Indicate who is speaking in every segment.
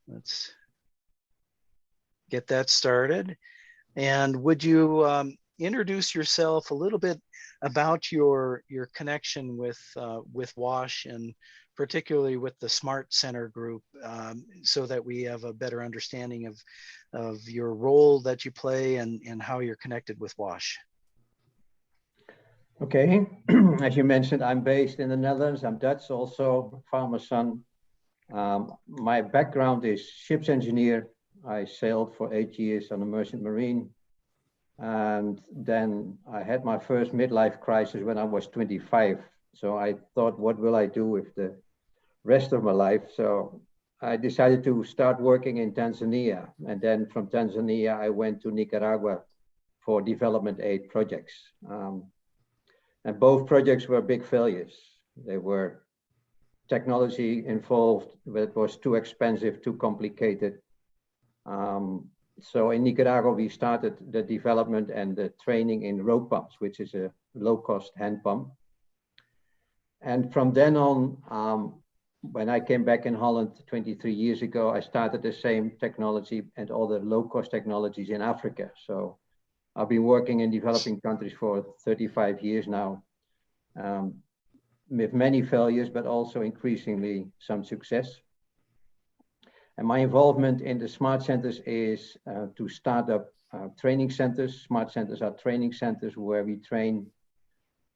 Speaker 1: Let's get that started. And would you introduce yourself a little bit about your connection with WASH, and particularly with the Smart Center group, so that we have a better understanding of your role that you play and how you're connected with WASH.
Speaker 2: Okay, as you mentioned, I'm based in the Netherlands. I'm Dutch, also farmer's son. My background is ship's engineer. I sailed for 8 years on a merchant marine. And then I had my first midlife crisis when I was 25. So I thought, what will I do with the rest of my life? So I decided to start working in Tanzania. And then from Tanzania, I went to Nicaragua for development aid projects. And both projects were big failures. They were technology involved, but it was too expensive, too complicated. So in Nicaragua, we started the development and the training in road pumps, which is a low-cost hand pump. And from then on, when I came back in Holland 23 years ago, I started the same technology and all the low-cost technologies in Africa. So I've been working in developing countries for 35 years now, with many failures, but also increasingly some success. And my involvement in the smart centers is to start up training centers. Smart centers are training centers where we train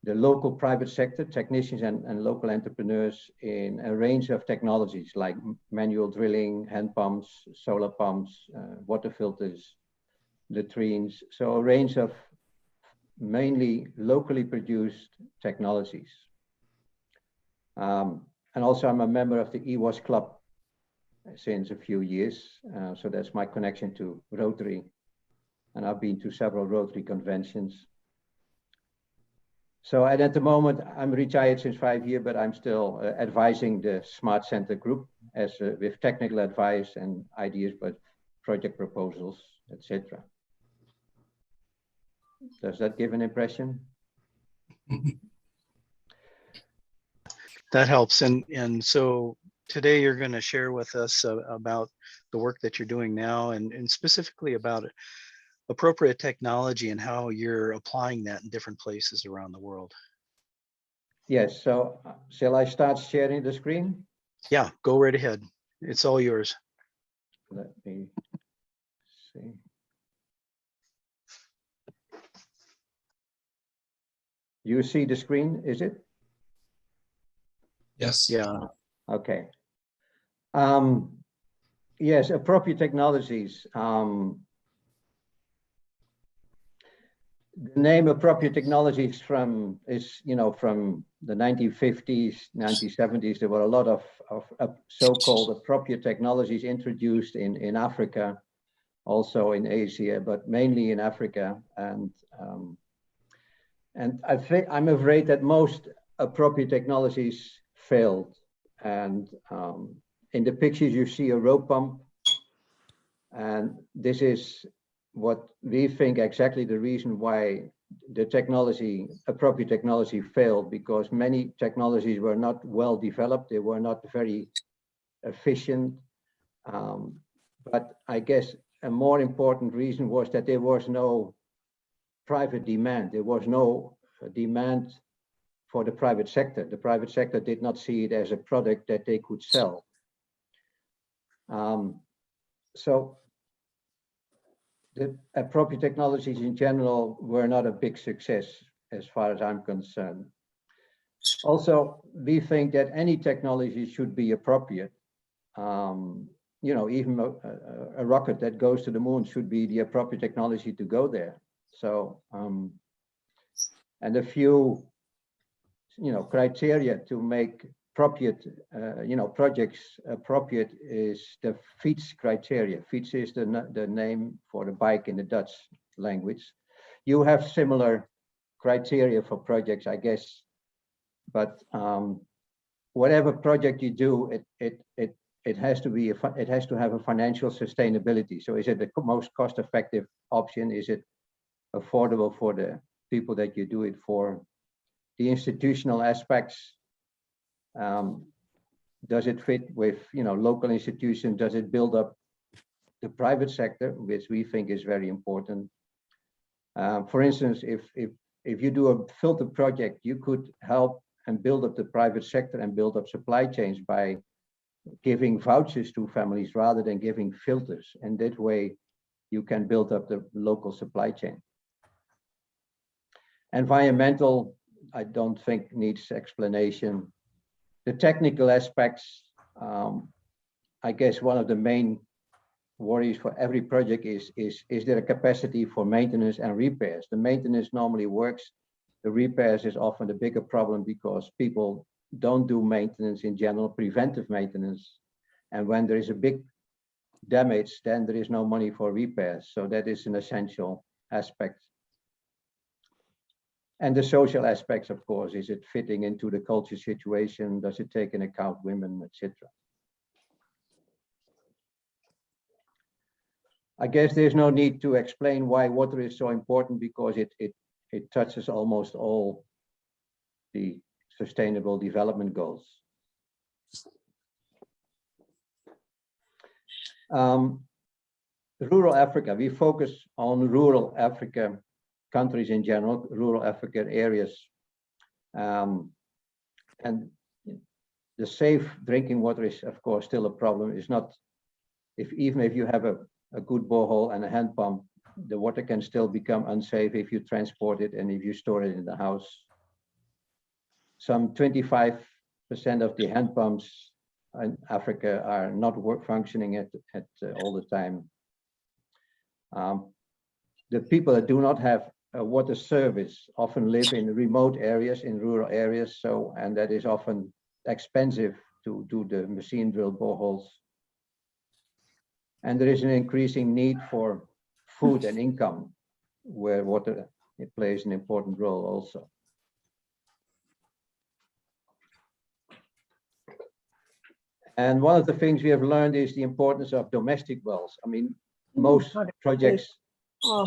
Speaker 2: the local private sector, technicians and local entrepreneurs in a range of technologies like manual drilling, hand pumps, solar pumps, water filters, latrines. So a range of mainly locally produced technologies. And also I'm a member of the EWAS Club since a few years. So that's my connection to Rotary. And I've been to several Rotary conventions. So at the moment, I'm retired since 5 years, but I'm still advising the Smart Center group as with technical advice and ideas, but project proposals, etc. Does that give an impression?
Speaker 1: That helps. And so today you're going to share with us about the work that you're doing now, and specifically about appropriate technology and how you're applying that in different places around the world.
Speaker 2: Yes, so shall I start sharing the screen?
Speaker 1: Yeah, go right ahead. It's all yours.
Speaker 2: Let me see. You see the screen, is it?
Speaker 3: Yes.
Speaker 1: Yeah.
Speaker 2: Okay. Yes, appropriate technologies. The name appropriate technologies from the 1950s, 1970s. There were a lot of so-called appropriate technologies introduced in Africa, also in Asia, but mainly in Africa. And I'm afraid that most appropriate technologies failed. And in the pictures, you see a rope pump. And this is what we think exactly the reason why the appropriate technology failed, because many technologies were not well developed. They were not very efficient. But I guess a more important reason was that there was no private demand. There was no demand for the private sector. The private sector did not see it as a product that they could sell. So the appropriate technologies in general were not a big success as far as I'm concerned. Also, we think that any technology should be appropriate. Even a rocket that goes to the moon should be the appropriate technology to go there. So, and a few, criteria to make appropriate, projects appropriate is the FIETS criteria. FIETS is the name for the bike in the Dutch language. You have similar criteria for projects, I guess, but whatever project you do, it has to have a financial sustainability. So is it the most cost-effective option? Is it affordable for the people that you do it for? The institutional aspects, Does it fit with, local institutions? Does it build up the private sector, which we think is very important? For instance, if you do a filter project, you could help and build up the private sector and build up supply chains by giving vouchers to families rather than giving filters. And that way you can build up the local supply chain. Environmental, I don't think needs explanation. The technical aspects, I guess one of the main worries for every project is there a capacity for maintenance and repairs? The maintenance normally works. The repairs is often the bigger problem because people don't do maintenance in general, preventive maintenance. And when there is a big damage, then there is no money for repairs. So that is an essential aspect. And the social aspects, of course, is it fitting into the culture situation? Does it take into account women, etc.? I guess there's no need to explain why water is so important because it touches almost all the Sustainable Development Goals. Rural Africa, we focus on rural Africa countries in general, rural African areas. And the safe drinking water is, of course, still a problem. It's not, even if you have a good borehole and a hand pump, the water can still become unsafe if you transport it and if you store it in the house. Some 25% of the hand pumps in Africa are not functioning at all the time. The people that do not have a water service often live in remote areas, in rural areas, and that is often expensive to do the machine drill boreholes. And there is an increasing need for food and income, where water plays an important role also. And one of the things we have learned is the importance of domestic wells. I mean, most projects.
Speaker 3: Oh,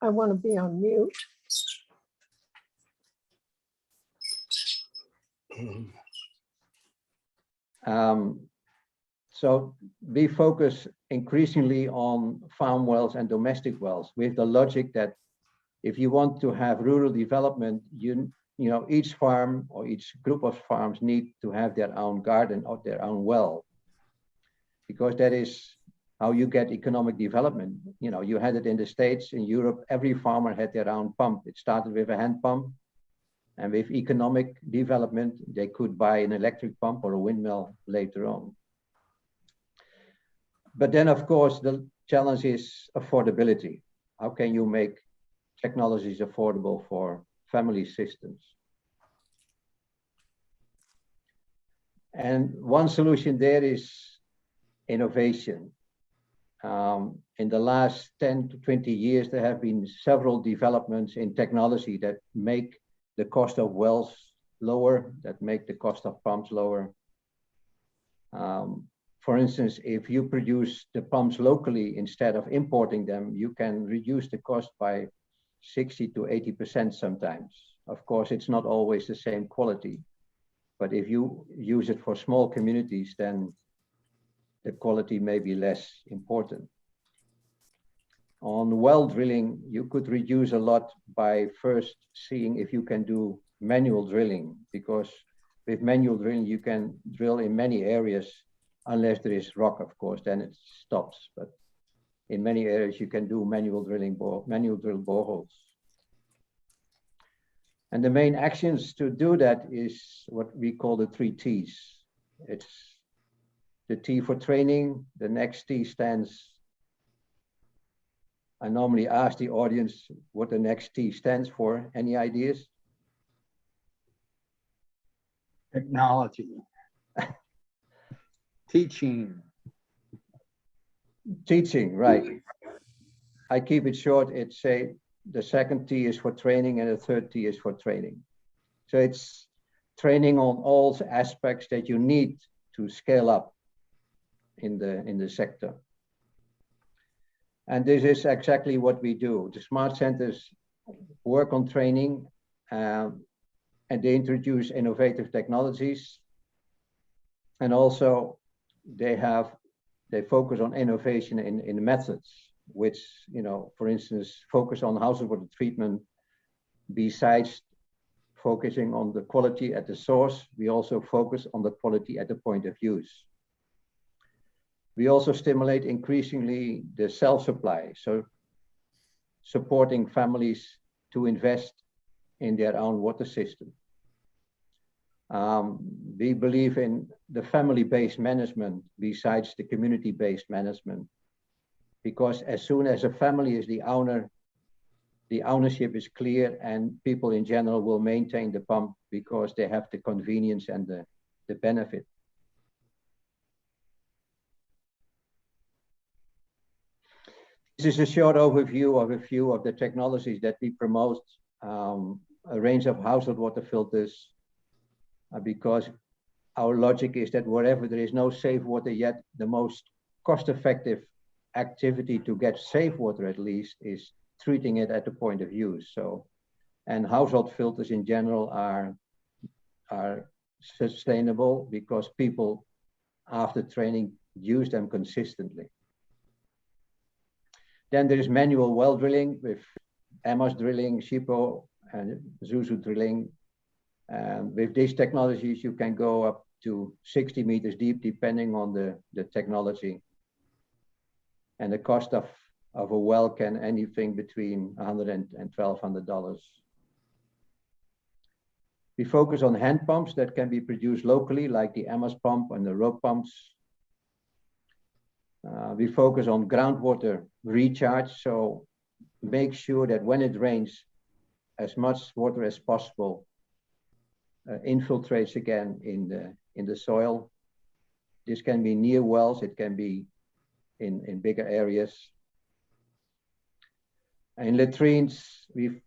Speaker 3: I want to be on mute.
Speaker 2: So we focus increasingly on farm wells and domestic wells with the logic that if you want to have rural development, each farm or each group of farms need to have their own garden or their own well, because that is how you get economic development. You had it in the States, in Europe, every farmer had their own pump. It started with a hand pump, and with economic development, they could buy an electric pump or a windmill later on. But then, of course, the challenge is affordability. How can you make technologies affordable for family systems? And one solution there is innovation. In the last 10 to 20 years, there have been several developments in technology that make the cost of wells lower, that make the cost of pumps lower. For instance, if you produce the pumps locally instead of importing them, you can reduce the cost by 60 to 80% sometimes. Of course, it's not always the same quality, but if you use it for small communities, then the quality may be less important. On well drilling, you could reduce a lot by first seeing if you can do manual drilling, because with manual drilling, you can drill in many areas, unless there is rock, of course, then it stops. But in many areas, you can do manual drill boreholes. And the main actions to do that is what we call the 3 T's. It's the T for training. The next T stands, I normally ask the audience what the next T stands for. Any ideas?
Speaker 4: Technology. Teaching.
Speaker 2: Teaching, right. I keep it short. It's the second T is for training and the third T is for training. So it's training on all aspects that you need to scale up in the sector. And this is exactly what we do. The smart centers work on training, and they introduce innovative technologies. And also they focus on innovation in methods, which, for instance, focus on household water treatment. Besides focusing on the quality at the source, we also focus on the quality at the point of use. We also stimulate increasingly the self-supply, so supporting families to invest in their own water system. We believe in the family-based management besides the community-based management, because as soon as a family is the owner, the ownership is clear and people in general will maintain the pump because they have the convenience and the benefit. This is a short overview of a few of the technologies that we promote, a range of household water filters, because our logic is that wherever there is no safe water yet, the most cost-effective activity to get safe water at least is treating it at the point of use. So, and household filters in general are sustainable because people after training use them consistently. Then there is manual well drilling with Amos drilling, Shippo, and Zuzu drilling. With these technologies, you can go up to 60 meters deep, depending on the technology. And the cost of a well can anything between $100 and $1,200. We focus on hand pumps that can be produced locally, like the Amos pump and the rope pumps. We focus on groundwater recharge, so make sure that when it rains, as much water as possible infiltrates again in the soil. This can be near wells, it can be in bigger areas. In latrines, we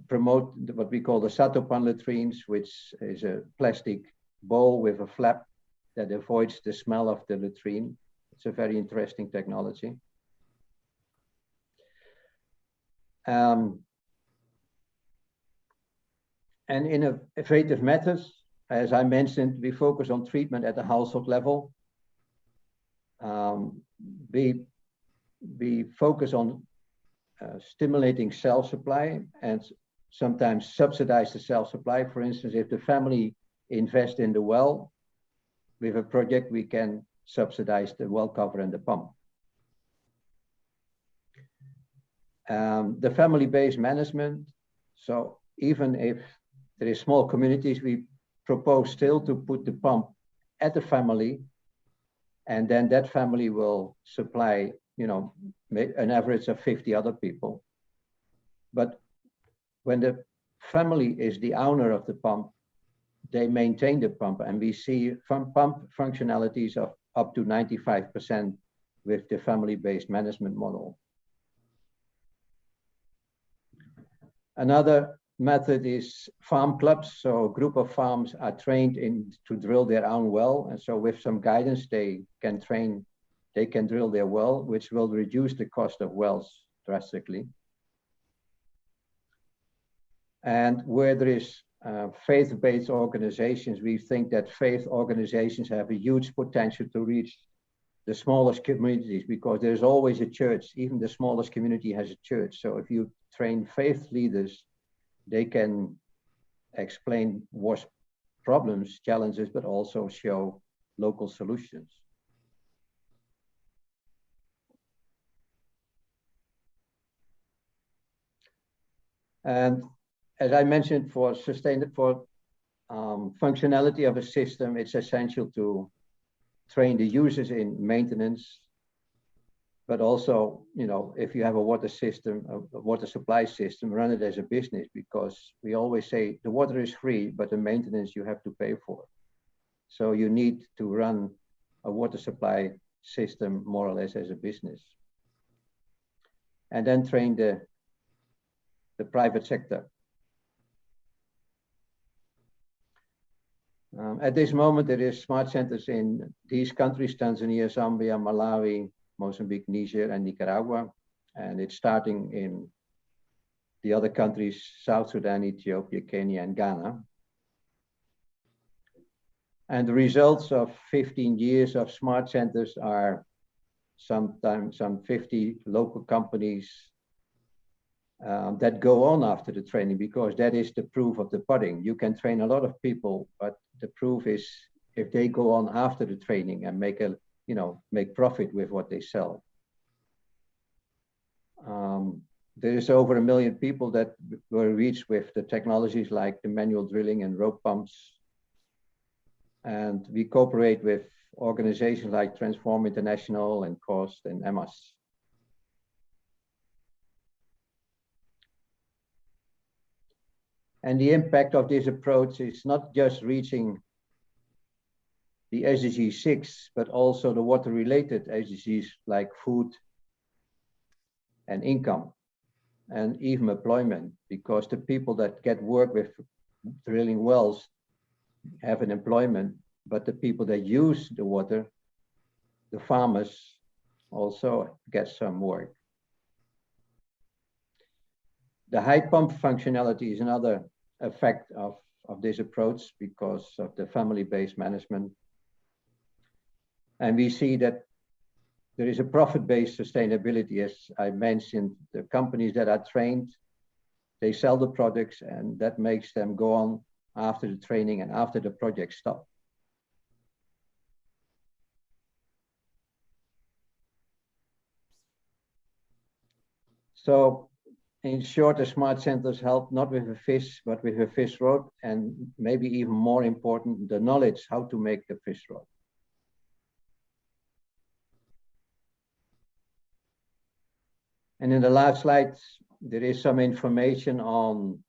Speaker 2: promote what we call the Satopan latrines, which is a plastic bowl with a flap that avoids the smell of the latrine. It's a very interesting technology. And in innovative methods, as I mentioned, we focus on treatment at the household level. We focus on stimulating self-supply and sometimes subsidize the self-supply. For instance, if the family invests in the well, with a project, we can subsidize the well cover and the pump. The family-based management. So even if there is small communities, we propose still to put the pump at the family, and then that family will supply, an average of 50 other people. But when the family is the owner of the pump, they maintain the pump, and we see pump functionalities of up to 95% with the family-based management model. Another method is farm clubs. So a group of farms are trained to drill their own well. And so with some guidance, they can drill their well, which will reduce the cost of wells drastically. And where there is faith-based organizations, we think that faith organizations have a huge potential to reach the smallest communities, because there's always a church. Even the smallest community has a church. So if you train faith leaders, they can explain WASH problems, challenges, but also show local solutions. And as I mentioned, for functionality of a system, it's essential to train the users in maintenance, but also, if you have a water system, a water supply system, run it as a business, because we always say the water is free, but the maintenance you have to pay for. So you need to run a water supply system more or less as a business. And then train the private sector. At this moment, there is smart centers in these countries: Tanzania, Zambia, Malawi, Mozambique, Niger, and Nicaragua. And it's starting in the other countries: South Sudan, Ethiopia, Kenya, and Ghana. And the results of 15 years of smart centers are sometimes some 50 local companies that go on after the training, because that is the proof of the pudding. You can train a lot of people, but the proof is if they go on after the training and make profit with what they sell. There is over 1 million people that were reached with the technologies like the manual drilling and rope pumps. And we cooperate with organizations like Transform International and COST and EMAS. And the impact of this approach is not just reaching the SDG 6, but also the water-related SDGs like food and income, and even employment, because the people that get work with drilling wells have an employment, but the people that use the water, the farmers, also get some work. The high pump functionality is another effect of this approach because of the family-based management. And we see that there is a profit-based sustainability. As I mentioned, the companies that are trained, they sell the products, and that makes them go on after the training and after the project stop. So in short, the smart centers help not with a fish, but with a fish rod, and maybe even more important, the knowledge how to make the fish rod. And in the last slide, there is some information on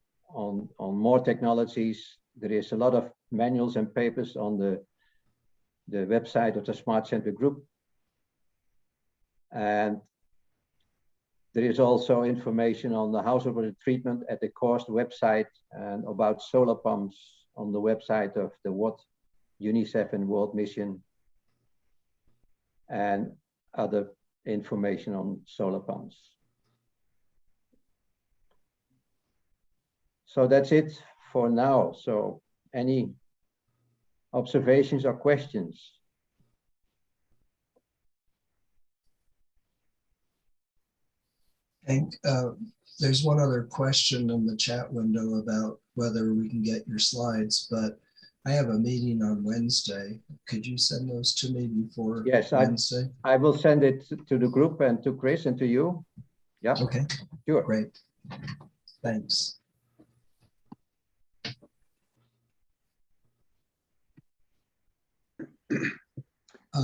Speaker 2: more technologies. There is a lot of manuals and papers on the website of the Smart Center Group. And there is also information on the household water treatment at the COST website, and about solar pumps on the website of the UNICEF and World Mission, and other information on solar pumps. So that's it for now. So any observations or questions?
Speaker 5: Hank, there's one other question in the chat window about whether we can get your slides, but I have a meeting on Wednesday. Could you send those to me before Wednesday?
Speaker 2: I will send it to the group and to Chris and to you. Yeah.
Speaker 5: Okay.
Speaker 2: Sure.
Speaker 5: Great. Thanks.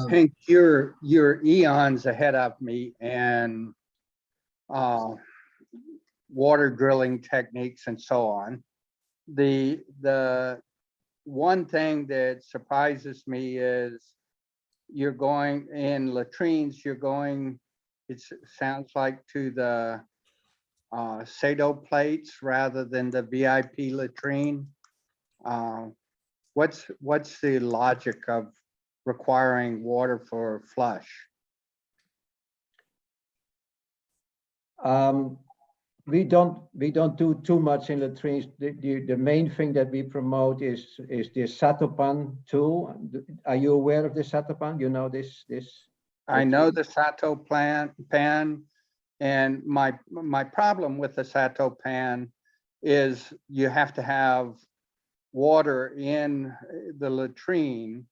Speaker 4: Hank, you're eons ahead of me, and water drilling techniques and so on. The one thing that surprises me is you're going in latrines, it sounds like to the Sado plates rather than the VIP latrine. What's the logic of requiring water for flush?
Speaker 2: We don't do too much in latrines. The main thing that we promote is the Satopan tool. Are you aware of the Satopan? You know this?
Speaker 4: I know the Sato pan, and my problem with the Sato pan is you have to have water in the latrine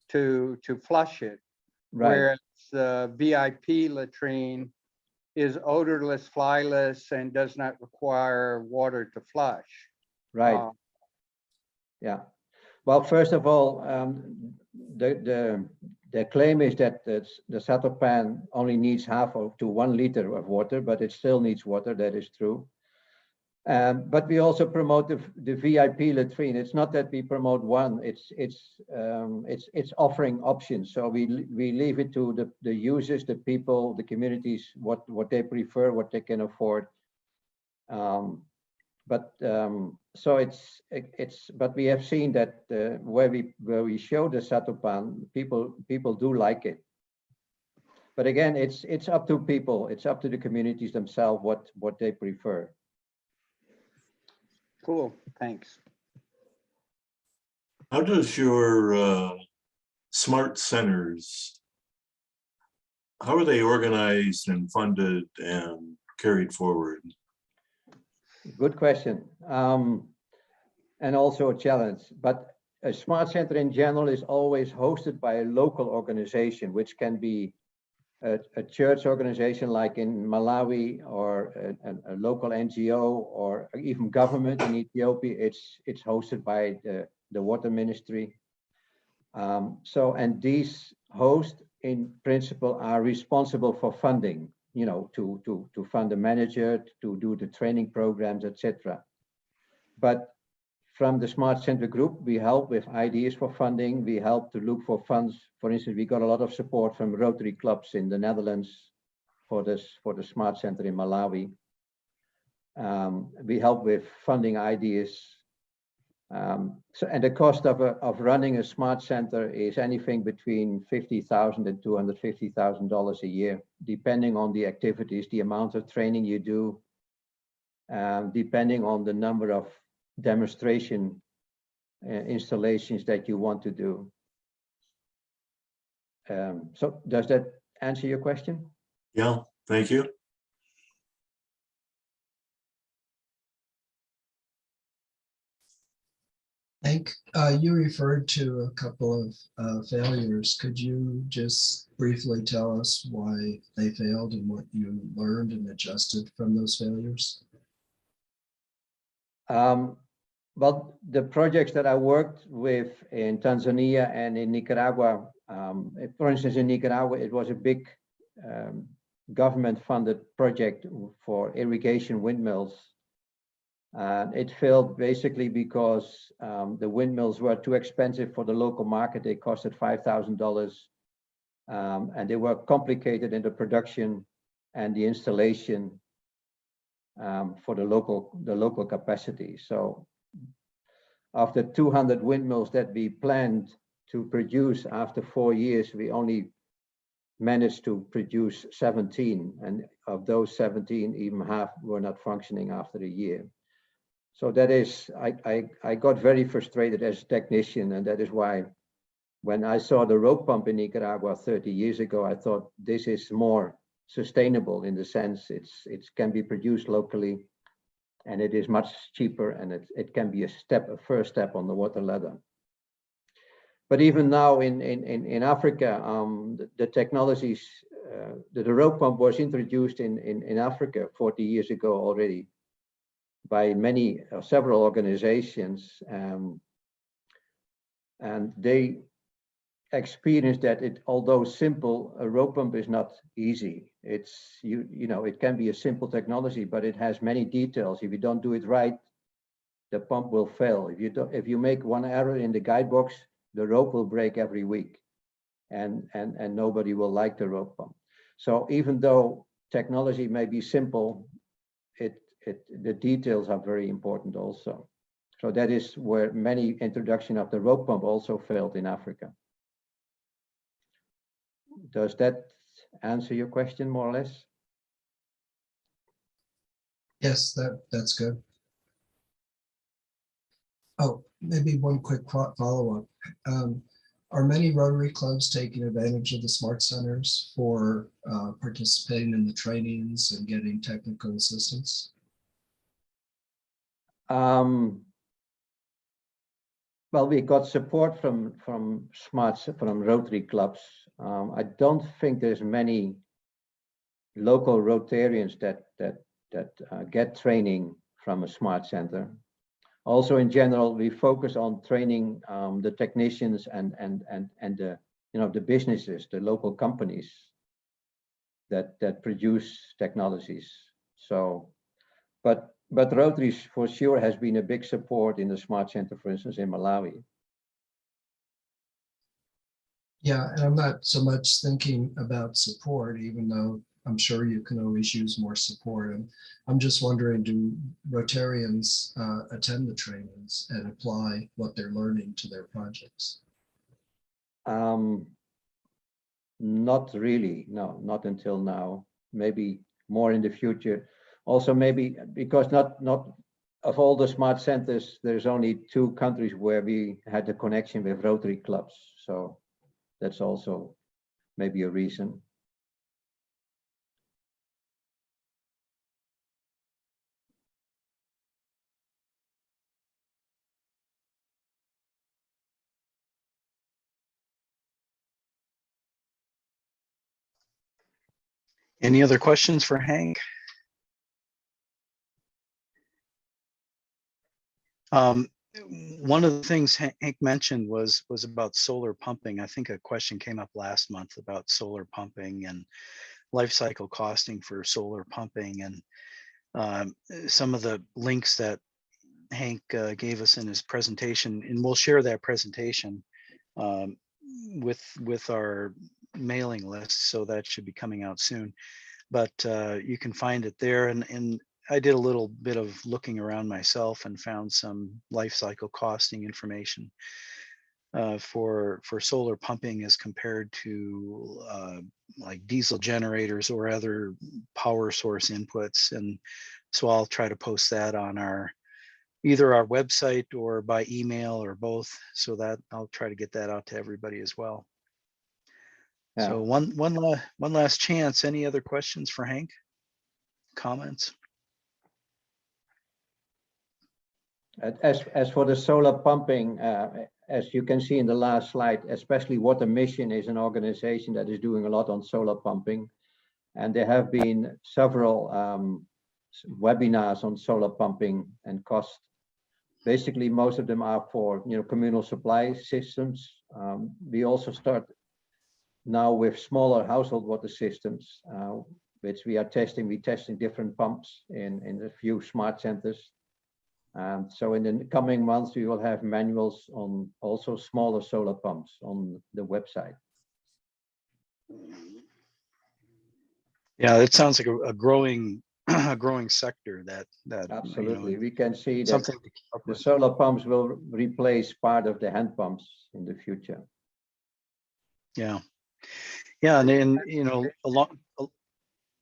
Speaker 4: to flush it,
Speaker 2: right.
Speaker 4: Whereas the VIP latrine is odorless, flyless, and does not require water to flush.
Speaker 2: Right. Yeah. Well, first of all, the claim is that the Sato pan only needs half to 1 liter of water, but it still needs water. That is true. But we also promote the VIP latrine. It's not that we promote one. It's offering options. So we leave it to the users, the people, the communities, what they prefer, what they can afford. But we have seen that where we show the Satopan, people do like it. But again, it's up to people. It's up to the communities themselves what they prefer.
Speaker 4: Cool, thanks.
Speaker 6: How does your smart centers, how are they organized and funded and carried forward?
Speaker 2: Good question. And also a challenge. But a smart center in general is always hosted by a local organization, which can be a church organization like in Malawi, or a local NGO, or even government in Ethiopia. It's hosted by the water ministry. And these hosts in principle are responsible for funding, you know, to fund the manager, to do the training programs, etc. But from the Smart Center Group, we help with ideas for funding. We help to look for funds. For instance, we got a lot of support from Rotary clubs in the Netherlands for the Smart Center in Malawi. We help with funding ideas. And the cost of running a Smart Center is anything between $50,000 and $250,000 a year, depending on the activities, the amount of training you do, depending on the number of demonstration installations that you want to do. So does that answer your question?
Speaker 6: Yeah, thank you.
Speaker 5: Hank, you referred to a couple of failures. Could you just briefly tell us why they failed and what you learned and adjusted from those failures?
Speaker 2: Well, the projects that I worked with in Tanzania and in Nicaragua, for instance, in Nicaragua, it was a big government-funded project for irrigation windmills. It failed basically because the windmills were too expensive for the local market. They costed $5,000, and they were complicated in the production and the installation for the local capacity. So after 200 windmills that we planned to produce after 4 years, we only managed to produce 17, and of those 17, even half were not functioning after a year. So that is, I got very frustrated as a technician, and that is why when I saw the rope pump in Nicaragua 30 years ago, I thought this is more sustainable in the sense it can be produced locally, and it is much cheaper, and it can be a first step on the water ladder. But even now in Africa, the technologies, the rope pump was introduced in Africa 40 years ago already by several organizations, and they experienced that although simple, a rope pump is not easy. It's you know, it can be a simple technology, but it has many details. If you don't do it right, the pump will fail. If you make one error in the guide box, the rope will break every week, and nobody will like the rope pump. So even though technology may be simple, the details are very important also. So that is where many introduction of the rope pump also failed in Africa. Does that answer your question more or less?
Speaker 5: Yes, that's good. Oh, maybe one quick follow-up. Are many Rotary clubs taking advantage of the Smart Centers for participating in the trainings and getting technical assistance?
Speaker 2: Well, we got support from Rotary clubs. I don't think there's many local Rotarians that get training from a Smart Center. Also, in general, we focus on training the technicians and the businesses, the local companies that produce technologies. So, but Rotary for sure has been a big support in the Smart Center, for instance, in Malawi.
Speaker 5: Yeah, and I'm not so much thinking about support, even though I'm sure you can always use more support. And I'm just wondering, do Rotarians attend the trainings and apply what they're learning to their projects?
Speaker 2: Not really, no, not until now. Maybe more in the future. Also, maybe because not of all the smart centers, there's only 2 countries where we had the connection with Rotary clubs. So that's also maybe a reason.
Speaker 1: Any other questions for Hank? One of the things Hank mentioned was about solar pumping. I think a question came up last month about solar pumping and life cycle costing for solar pumping, and some of the links that Hank gave us in his presentation, and we'll share that presentation with our mailing list, so that should be coming out soon. But you can find it there, and I did a little bit of looking around myself and found some life cycle costing information for solar pumping as compared to like diesel generators or other power source inputs. And so I'll try to post that on either our website or by email or both, so that I'll try to get that out to everybody as well. Yeah. So one last chance. Any other questions for Hank? Comments?
Speaker 2: As for the solar pumping, as you can see in the last slide, especially Water Mission is an organization that is doing a lot on solar pumping. And there have been several webinars on solar pumping and cost. Basically, most of them are for communal supply systems. We also start now with smaller household water systems, which we are testing. We're testing different pumps in a few smart centers. So in the coming months, we will have manuals on also smaller solar pumps on the website.
Speaker 1: Yeah, it sounds like a growing sector that
Speaker 2: Absolutely. We can see that
Speaker 1: something
Speaker 2: the solar pumps will replace part of the hand pumps in the future.
Speaker 1: Yeah. Yeah, and then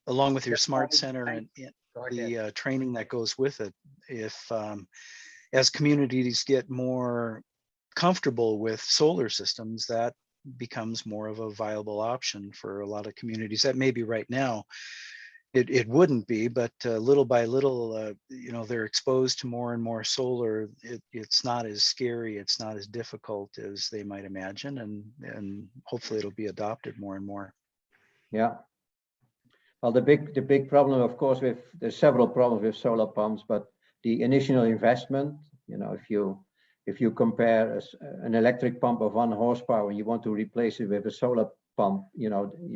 Speaker 1: along with your smart center and the training that goes with it, if as communities get more comfortable with solar systems, that becomes more of a viable option for a lot of communities that maybe right now it wouldn't be, but little by little, they're exposed to more and more solar. It's not as scary, it's not as difficult as they might imagine, and hopefully it'll be adopted more and more.
Speaker 2: Yeah. Well, the big problem, of course, there's several problems with solar pumps, but the initial investment, if you compare an electric pump of 1 horsepower and you want to replace it with a solar pump, you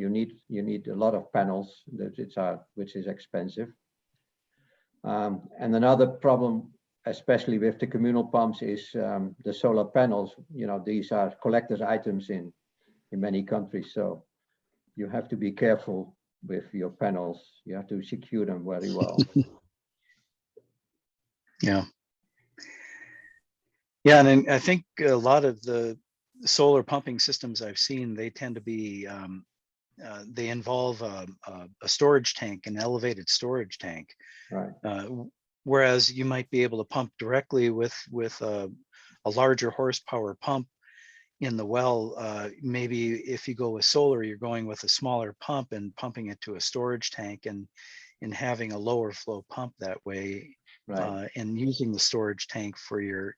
Speaker 2: need a lot of panels which is expensive. And another problem, especially with the communal pumps, is the solar panels. These are collector's items in many countries, so you have to be careful with your panels. You have to secure them very well.
Speaker 1: Yeah. Yeah, and I think a lot of the solar pumping systems I've seen, they tend to be, they involve a storage tank, an elevated storage tank.
Speaker 2: Right.
Speaker 1: Whereas you might be able to pump directly with a larger horsepower pump in the well. Maybe if you go with solar, you're going with a smaller pump and pumping it to a storage tank and having a lower flow pump that way. Right. And using the storage tank for your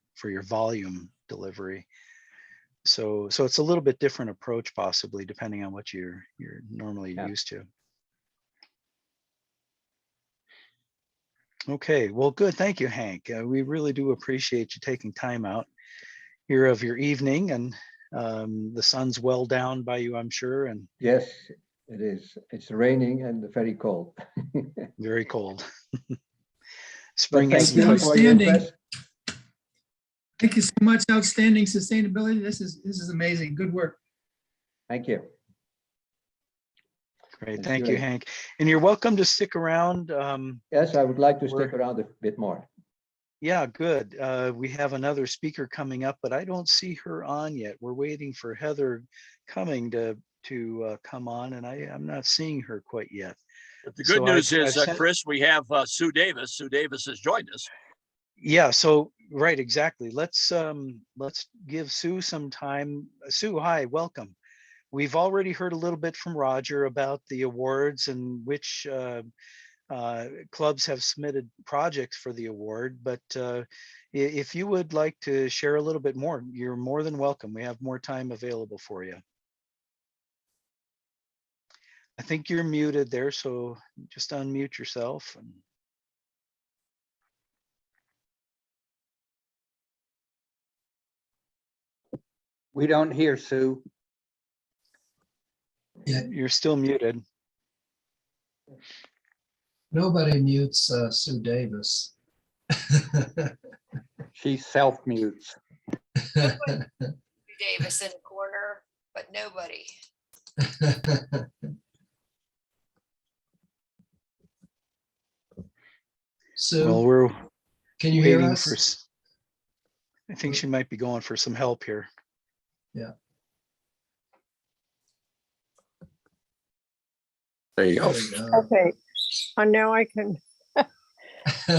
Speaker 1: volume delivery. So it's a little bit different approach, possibly, depending on what you're normally used to. Okay, well, good. Thank you, Hank. We really do appreciate you taking time out here of your evening, and the sun's well down by you, I'm sure. And
Speaker 2: yes, it is. It's raining and very cold.
Speaker 1: Very cold. Spring
Speaker 7: is outstanding. Thank you so much. Outstanding sustainability. This is amazing. Good work.
Speaker 2: Thank you.
Speaker 1: Great. Thank you, Hank. And you're welcome to stick around.
Speaker 2: Yes, I would like to stick around a bit more.
Speaker 1: Yeah, good. We have another speaker coming up, but I don't see her on yet. We're waiting for Heather Cumming to come on, and I'm not seeing her quite yet.
Speaker 8: But the good news is, Chris, we have Sue Davis. Sue Davis has joined us.
Speaker 1: Yeah, so right, exactly. Let's give Sue some time. Sue, hi, welcome. We've already heard a little bit from Roger about the awards and which clubs have submitted projects for the award, but if you would like to share a little bit more, you're more than welcome. We have more time available for you. I think you're muted there, so just unmute yourself. And
Speaker 4: We don't hear Sue.
Speaker 5: Yeah,
Speaker 1: you're still muted.
Speaker 5: nobody mutes Sue Davis.
Speaker 4: She self-mutes.
Speaker 8: Davis in the corner, but nobody.
Speaker 5: Sue,
Speaker 1: Well, we're
Speaker 5: can you hear
Speaker 1: waiting
Speaker 5: us?
Speaker 1: for, I think she might be going for some help here.
Speaker 5: Yeah.
Speaker 9: There you go.
Speaker 5: There we go.
Speaker 3: Okay, and now I can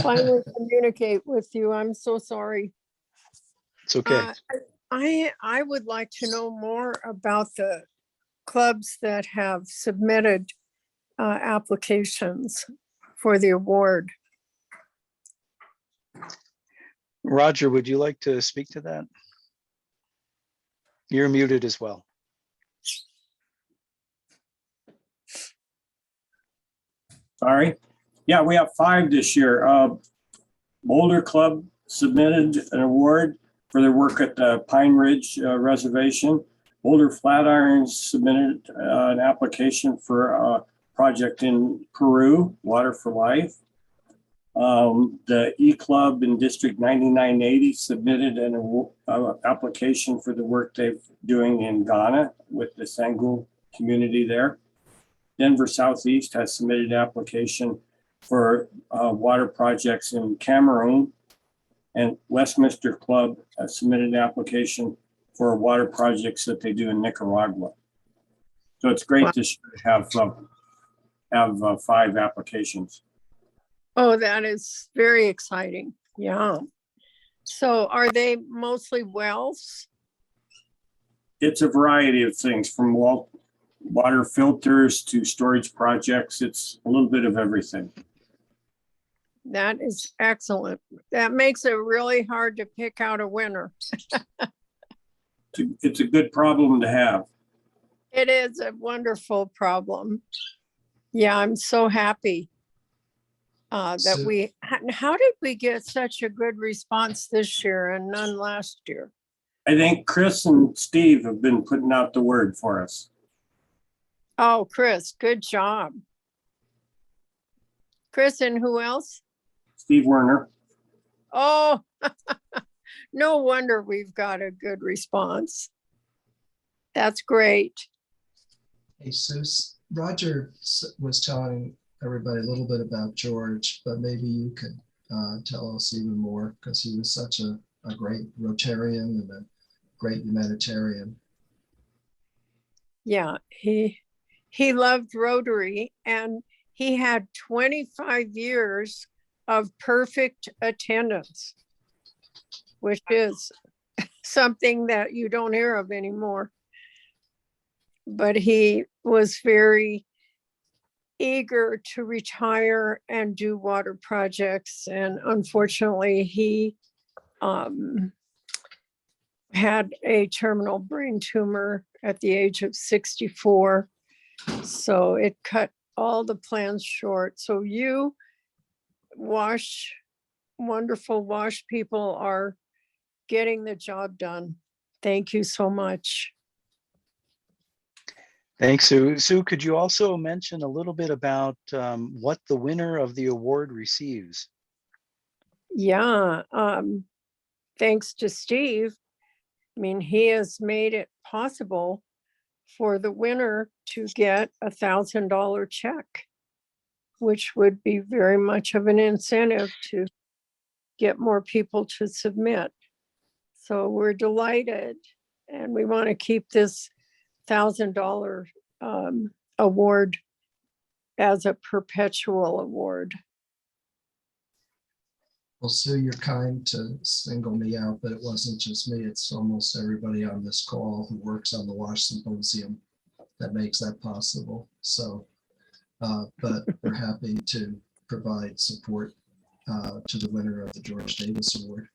Speaker 3: finally communicate with you. I'm so sorry.
Speaker 1: It's okay.
Speaker 3: I would like to know more about the clubs that have submitted applications for the award.
Speaker 1: Roger, would you like to speak to that? You're muted as well.
Speaker 10: Sorry. Yeah, we have 5 this year. Boulder Club submitted an award for their work at the Pine Ridge Reservation. Boulder Flatirons submitted an application for a project in Peru, Water for Life. The E Club in District 9980 submitted an application for the work they're doing in Ghana with the Sangul community there. Denver Southeast has submitted an application for water projects in Cameroon, and Westminster Club has submitted an application for water projects that they do in Nicaragua. So it's great to have 5 applications.
Speaker 3: Oh, that is very exciting. Yeah. So are they mostly wells?
Speaker 10: It's a variety of things, from water filters to storage projects. It's a little bit of everything.
Speaker 3: That is excellent. That makes it really hard to pick out a winner.
Speaker 10: It's a good problem to have.
Speaker 3: It is a wonderful problem. Yeah, I'm so happy that we, how did we get such a good response this year and none last year?
Speaker 10: I think Chris and Steve have been putting out the word for us.
Speaker 3: Oh, Chris, good job. Chris, and who else?
Speaker 10: Steve Werner.
Speaker 3: Oh, no wonder we've got a good response. That's great.
Speaker 5: Hey, Sue, Roger was telling everybody a little bit about George, but maybe you could tell us even more, because he was such a great Rotarian and a great humanitarian.
Speaker 3: Yeah, he loved Rotary, and he had 25 years of perfect attendance, which is something that you don't hear of anymore. But he was very eager to retire and do water projects. And unfortunately, he had a terminal brain tumor at the age of 64. So it cut all the plans short. So you wonderful WASH people are getting the job done. Thank you so much.
Speaker 1: Thanks, Sue. Sue, could you also mention a little bit about what the winner of the award receives?
Speaker 3: Yeah, thanks to Steve. I mean, he has made it possible for the winner to get $1,000 check, which would be very much of an incentive to get more people to submit. So we're delighted, and we want to keep this $1,000 award as a perpetual award.
Speaker 5: Well, Sue, you're kind to single me out, but it wasn't just me. It's almost everybody on this call who works on the WASH Symposium that makes that possible. So, but we're happy to provide support to the winner of the George Davis Award.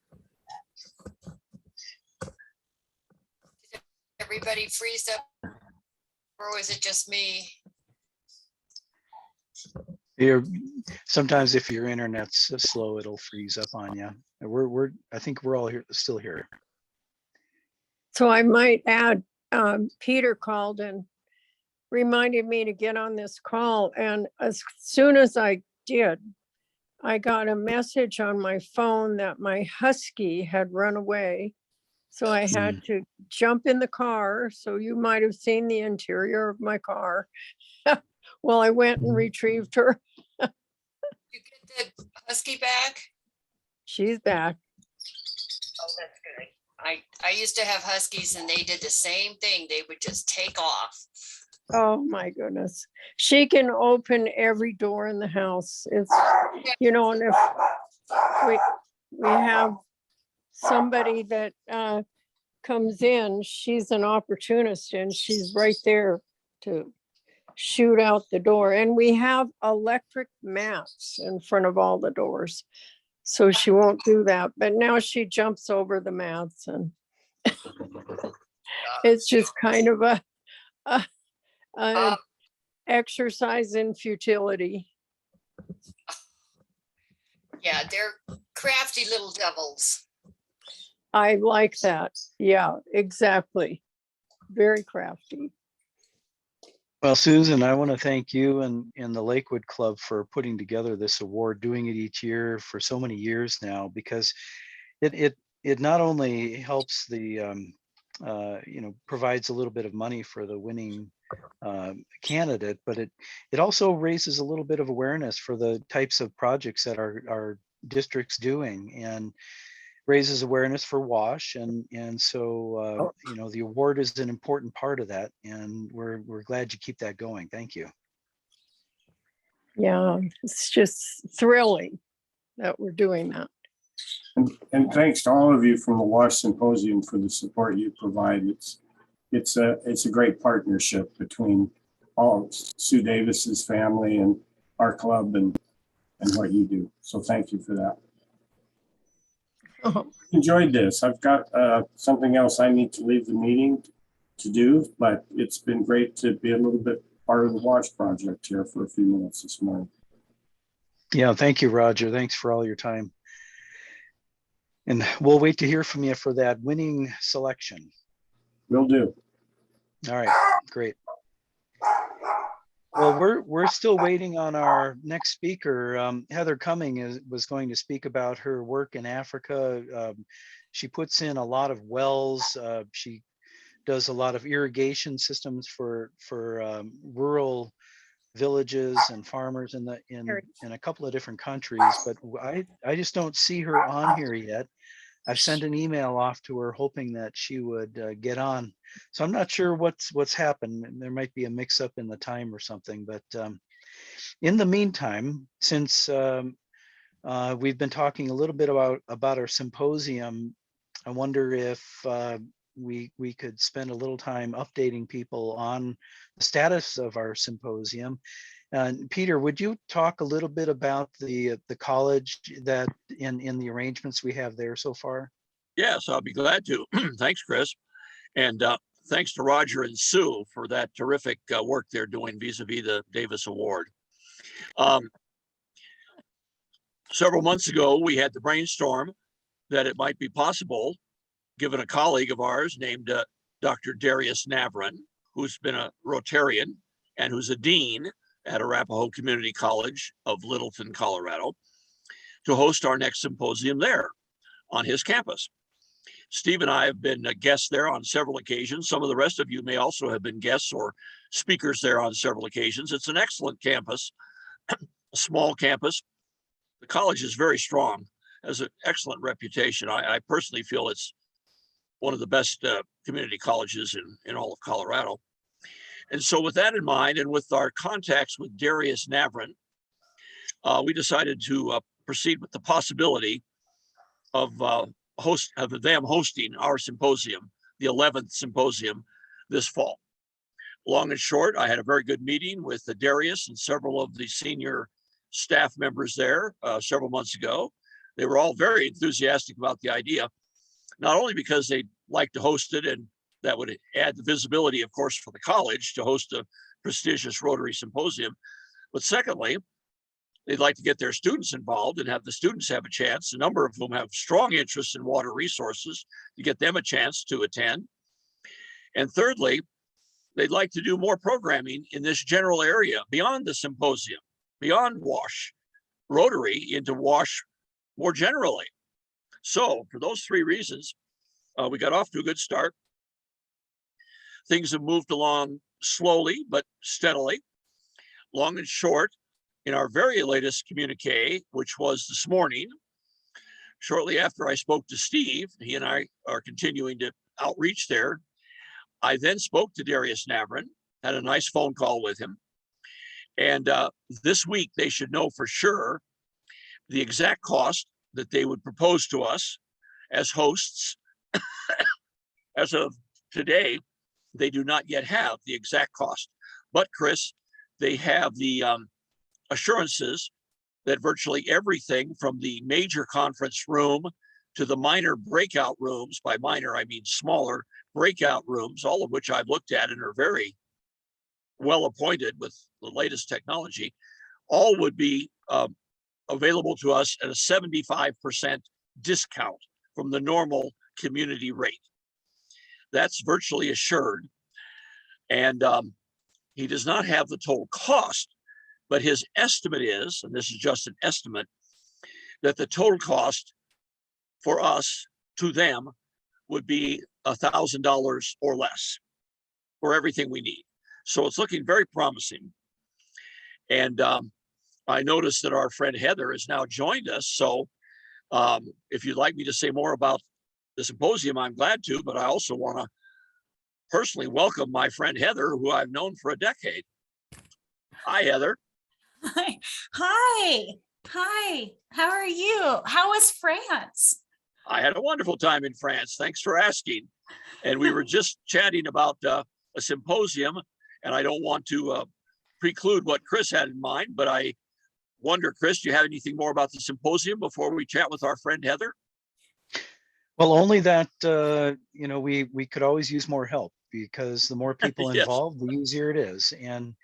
Speaker 8: Everybody freeze up, or was it just me?
Speaker 1: Sometimes if your internet's slow, it'll freeze up on you. I think we're all here, still here.
Speaker 3: So I might add, Peter called and reminded me to get on this call. And as soon as I did, I got a message on my phone that my husky had run away. So I had to jump in the car. So you might have seen the interior of my car. Well, I went and retrieved her.
Speaker 8: You get the husky back?
Speaker 3: She's back.
Speaker 8: Oh, that's good. I used to have huskies and they did the same thing. They would just take off.
Speaker 3: Oh my goodness. She can open every door in the house. It's, you know, and if we have somebody that comes in, she's an opportunist and she's right there to shoot out the door. And we have electric mats in front of all the doors, so she won't do that. But now she jumps over the mats, and it's just kind of a exercise in futility.
Speaker 8: Yeah, they're crafty little devils.
Speaker 3: I like that. Yeah, exactly. Very crafty.
Speaker 1: Well, Susan, I want to thank you and the Lakewood Club for putting together this award, doing it each year for so many years now, because it not only helps the provides a little bit of money for the winning candidate, but it also raises a little bit of awareness for the types of projects that our district's doing, and raises awareness for WASH, and so the award is an important part of that, and we're glad you keep that going. Thank you.
Speaker 3: Yeah, it's just thrilling that we're doing that.
Speaker 10: And thanks to all of you from the WASH Symposium for the support you provide. It's a great partnership between all Sue Davis's family and our club and what you do. So thank you for that. Enjoyed this. I've got something else I need to leave the meeting to do, but it's been great to be a little bit part of the WASH project here for a few minutes this morning.
Speaker 1: Yeah, thank you, Roger. Thanks for all your time. And we'll wait to hear from you for that winning selection.
Speaker 10: Will do.
Speaker 1: All right, great. Well, we're still waiting on our next speaker. Heather Cumming was going to speak about her work in Africa. She puts in a lot of wells. She does a lot of irrigation systems for rural villages and farmers in a couple of different countries. But I just don't see her on here yet. I've sent an email off to her hoping that she would get on. So I'm not sure what's happened. There might be a mix up in the time or something, but in the meantime, since we've been talking a little bit about our symposium, I wonder if we could spend a little time updating people on the status of our symposium. Peter, would you talk a little bit about the college that in the arrangements we have there so far?
Speaker 9: Yes, I'll be glad to. Thanks, Chris. And thanks to Roger and Sue for that terrific work they're doing vis-a-vis the Davis Award. Several months ago, we had the brainstorm that it might be possible, given a colleague of ours named Dr. Darius Navran, who's been a Rotarian and who's a dean at Arapahoe Community College of Littleton, Colorado, to host our next symposium there on his campus. Steve and I have been guests there on several occasions. Some of the rest of you may also have been guests or speakers there on several occasions. It's an excellent campus, a small campus. The college is very strong, has an excellent reputation. I personally feel it's one of the best community colleges in all of Colorado. And so with that in mind, and with our contacts with Darius Navran, we decided to proceed with the possibility of them hosting our symposium, the 11th symposium this fall. Long and short, I had a very good meeting with Darius and several of the senior staff members there several months ago. They were all very enthusiastic about the idea, not only because they'd like to host it, and that would add the visibility, of course, for the college to host a prestigious Rotary symposium, but secondly, they'd like to get their students involved and have the students have a chance, a number of whom have strong interest in water resources, to get them a chance to attend. And thirdly, they'd like to do more programming in this general area beyond the symposium, beyond WASH Rotary, into WASH more generally. So for those three reasons, we got off to a good start. Things have moved along slowly but steadily. Long and short, in our very latest communique, which was this morning, shortly after I spoke to Steve, he and I are continuing to outreach there. I then spoke to Darius Navran, had a nice phone call with him. And this week, they should know for sure the exact cost that they would propose to us as hosts. As of today, they do not yet have the exact cost. But Chris, they have the assurances that virtually everything from the major conference room to the minor breakout rooms, by minor, I mean smaller breakout rooms, all of which I've looked at and are very well appointed with the latest technology, all would be available to us at a 75% discount from the normal community rate. That's virtually assured. And he does not have the total cost, but his estimate is, and this is just an estimate, that the total cost for us to them would be $1,000 or less for everything we need. So it's looking very promising. And I noticed that our friend Heather has now joined us. So if you'd like me to say more about the symposium, I'm glad to, but I also want to personally welcome my friend Heather, who I've known for a decade. Hi, Heather.
Speaker 11: Hi. Hi. Hi. How are you? How was France?
Speaker 9: I had a wonderful time in France. Thanks for asking. And we were just chatting about a symposium, and I don't want to preclude what Chris had in mind, but I wonder, Chris, do you have anything more about the symposium before we chat with our friend Heather?
Speaker 1: Well, only that, you know, we could always use more help, because the more people
Speaker 9: Yes.
Speaker 1: involved, the easier it is. And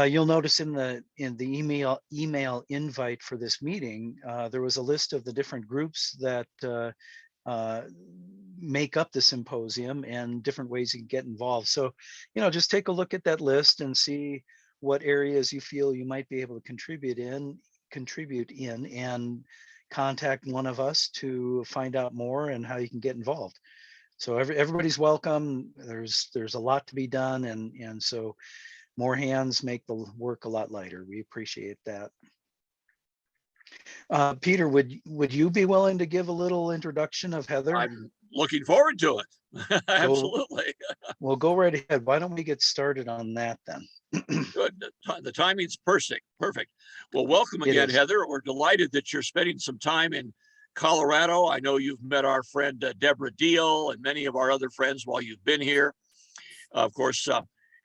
Speaker 1: you'll notice in the email invite for this meeting, there was a list of the different groups that make up the symposium and different ways you can get involved. So, you know, just take a look at that list and see what areas you feel you might be able to contribute in, and contact one of us to find out more and how you can get involved. So everybody's welcome. There's a lot to be done, and so more hands make the work a lot lighter. We appreciate that. Peter, would you be willing to give a little introduction of Heather?
Speaker 9: I'm looking forward to it. Absolutely.
Speaker 1: Well, go right ahead. Why don't we get started on that then?
Speaker 9: Good. The timing's perfect. Well, welcome again, Heather. We're delighted that you're spending some time in Colorado. I know you've met our friend Deborah Deal and many of our other friends while you've been here. Of course,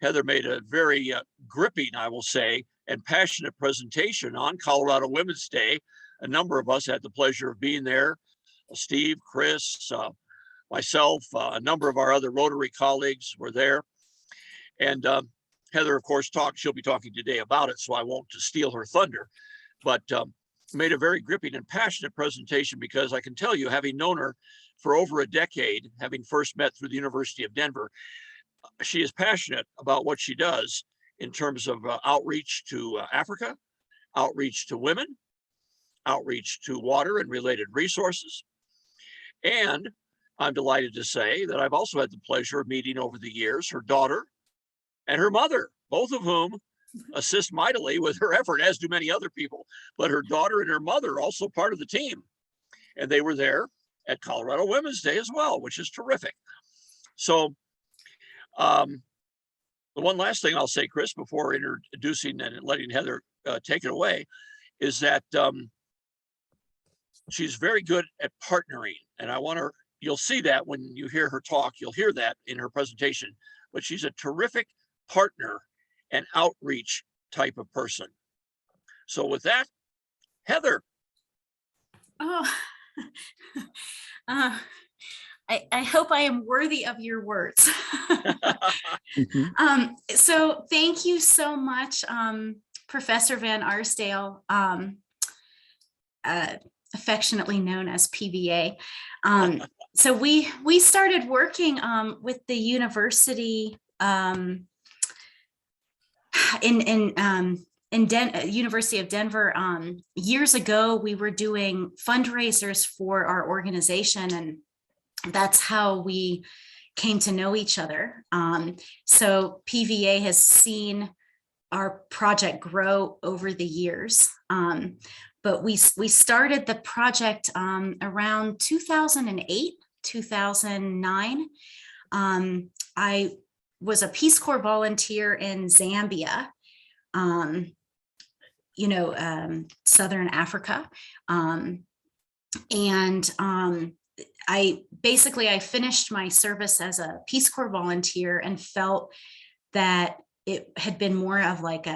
Speaker 9: Heather made a very gripping, I will say, and passionate presentation on Colorado Women's Day. A number of us had the pleasure of being there. Steve, Chris, myself, a number of our other Rotary colleagues were there. And Heather, of course, she'll be talking today about it, so I won't steal her thunder, but made a very gripping and passionate presentation, because I can tell you, having known her for over a decade, having first met through the University of Denver, she is passionate about what she does in terms of outreach to Africa, outreach to women, outreach to water and related resources. And I'm delighted to say that I've also had the pleasure of meeting over the years her daughter and her mother, both of whom assist mightily with her effort, as do many other people. But her daughter and her mother are also part of the team. And they were there at Colorado Women's Day as well, which is terrific. So the one last thing I'll say, Chris, before introducing and letting Heather take it away, is that she's very good at partnering. And I want her, you'll see that when you hear her talk, you'll hear that in her presentation, but she's a terrific partner and outreach type of person. So with that, Heather.
Speaker 11: Oh, I hope I am worthy of your words. So thank you so much, Professor Van Arsdale, affectionately known as PVA. So we started working with the university University of Denver years ago. We were doing fundraisers for our organization, and that's how we came to know each other. So PVA has seen our project grow over the years. But we started the project around 2008, 2009. I was a Peace Corps volunteer in Zambia, Southern Africa. I finished my service as a Peace Corps volunteer and felt that it had been more of like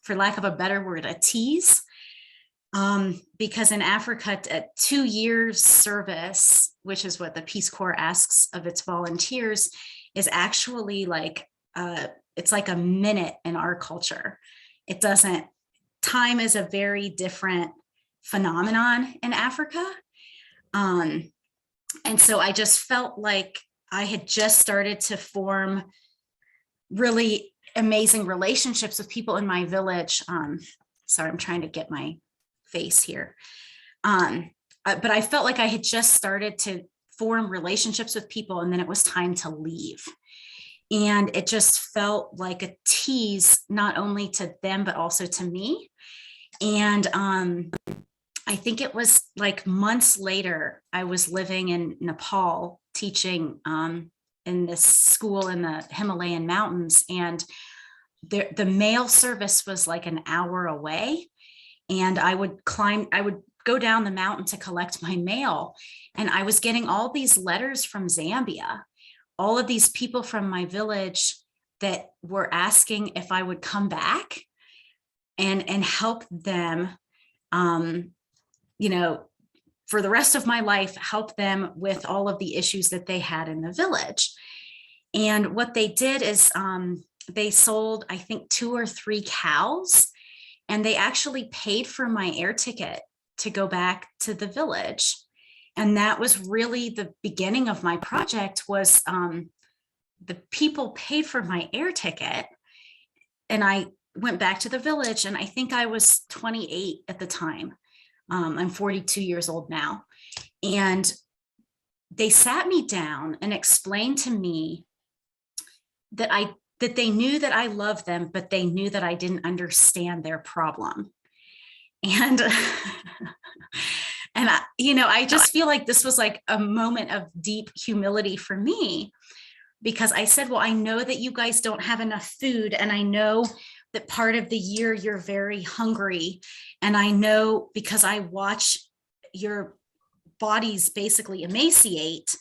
Speaker 11: for lack of a better word, a tease. Because in Africa, 2 years service, which is what the Peace Corps asks of its volunteers, is actually like, it's like a minute in our culture. Time is a very different phenomenon in Africa. And so I just felt like I had just started to form really amazing relationships with people in my village. Sorry, I'm trying to get my face here. But I felt like I had just started to form relationships with people, and then it was time to leave. And it just felt like a tease, not only to them, but also to me. And I think it was like months later, I was living in Nepal teaching in this school in the Himalayan mountains, and the mail service was like an hour away. And I would go down the mountain to collect my mail. And I was getting all these letters from Zambia, all of these people from my village that were asking if I would come back and help them, for the rest of my life, help them with all of the issues that they had in the village. And what they did is they sold, I think, 2 or 3 cows. And they actually paid for my air ticket to go back to the village. And that was really the beginning of my project. Was the people paid for my air ticket. And I went back to the village, and I think I was 28 at the time. I'm 42 years old now. And they sat me down and explained to me that they knew that I loved them, but they knew that I didn't understand their problem. And, I just feel like this was like a moment of deep humility for me, because I said, well, I know that you guys don't have enough food. And I know that part of the year you're very hungry. And I know, because I watch your bodies basically emaciate.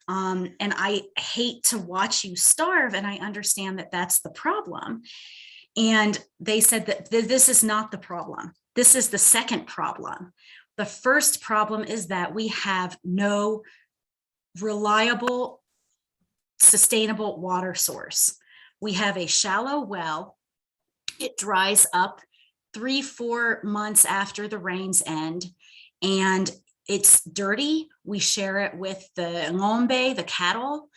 Speaker 11: And I hate to watch you starve, and I understand that that's the problem. And they said that this is not the problem. This is the second problem. The first problem is that we have no reliable, sustainable water source. We have a shallow well. It dries up 3-4 months after the rains end, and it's dirty. We share it with the ng'ombe, the cattle.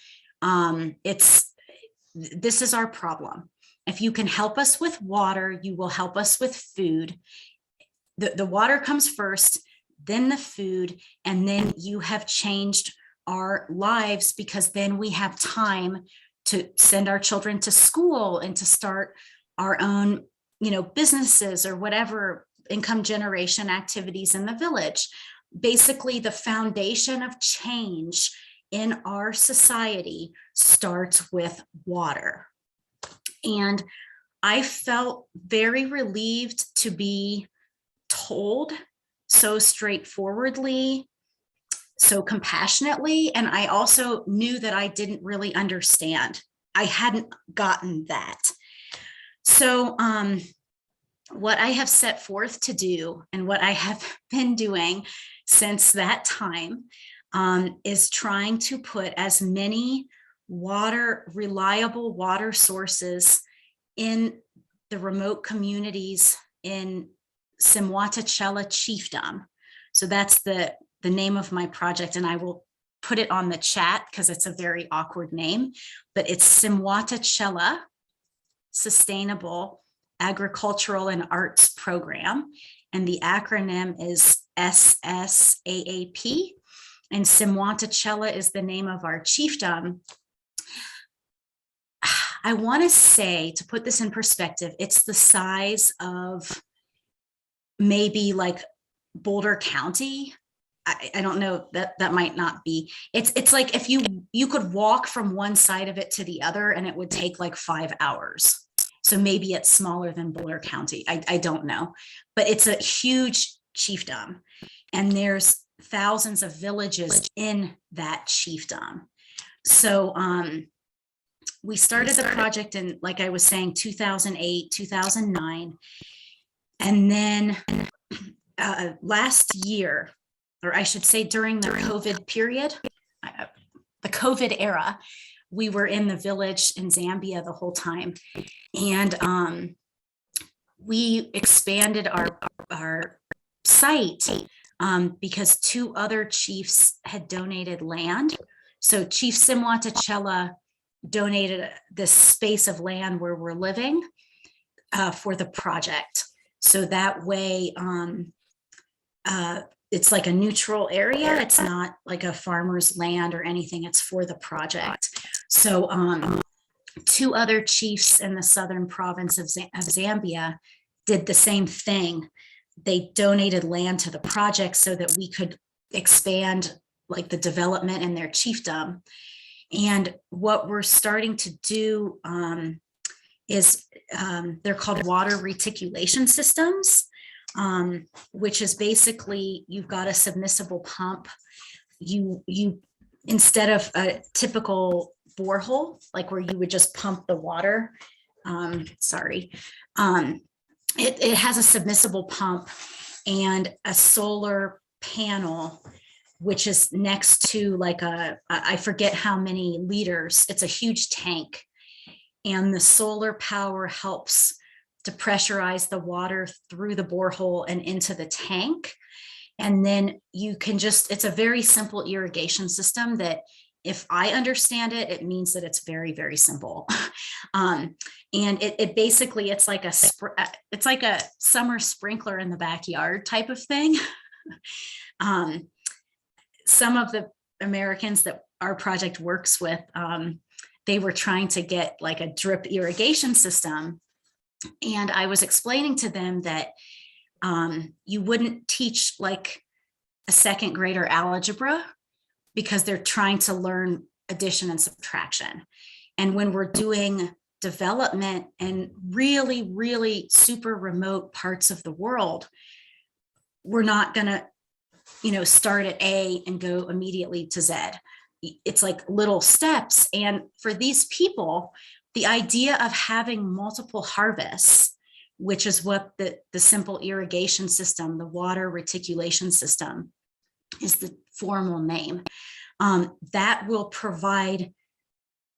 Speaker 11: This is our problem. If you can help us with water, you will help us with food. The water comes first, then the food, and then you have changed our lives, because then we have time to send our children to school and to start our own, businesses or whatever income generation activities in the village. Basically, the foundation of change in our society starts with water. And I felt very relieved to be told so straightforwardly, so compassionately. And I also knew that I didn't really understand. I hadn't gotten that. So what I have set forth to do and what I have been doing since that time is trying to put as many reliable water sources in the remote communities in Simwatachella Chiefdom. So that's the name of my project, and I will put it on the chat because it's a very awkward name, but it's Simwatachella Sustainable Agricultural and Arts Program. And the acronym is SSAAP. And Simwatachella is the name of our chiefdom. I want to say, to put this in perspective, it's the size of maybe like Boulder County. I don't know, that might not be. It's like if you could walk from one side of it to the other and it would take like 5 hours. So maybe it's smaller than Boulder County. I don't know, but it's a huge chiefdom, and there's thousands of villages in that chiefdom. So we started the project in, like I was saying, 2008, 2009. And then last year, or I should say during the COVID period, the COVID era, we were in the village in Zambia the whole time. And we expanded our site because 2 other chiefs had donated land. So Chief Simwatachella donated this space of land where we're living for the project. So that way, it's like a neutral area. It's not like a farmer's land or anything. It's for the project. So 2 other chiefs in the southern province of Zambia did the same thing. They donated land to the project so that we could expand like the development in their chiefdom. And what we're starting to do is they're called water reticulation systems, which is basically you've got a submersible pump. You instead of a typical borehole, like where you would just pump the water, it has a submersible pump and a solar panel, which is next to like I forget how many liters. It's a huge tank, and the solar power helps to pressurize the water through the borehole and into the tank. And then you can it's a very simple irrigation system that if I understand it, it means that it's very, very simple. And it basically, it's like a summer sprinkler in the backyard type of thing. Some of the Americans that our project works with, they were trying to get like a drip irrigation system. And I was explaining to them that you wouldn't teach like a 2nd grader algebra because they're trying to learn addition and subtraction. And when we're doing development in really, really super remote parts of the world, we're not going to, start at A and go immediately to Z. It's like little steps. And for these people, the idea of having multiple harvests, which is what the simple irrigation system, the water reticulation system is the formal name, that will provide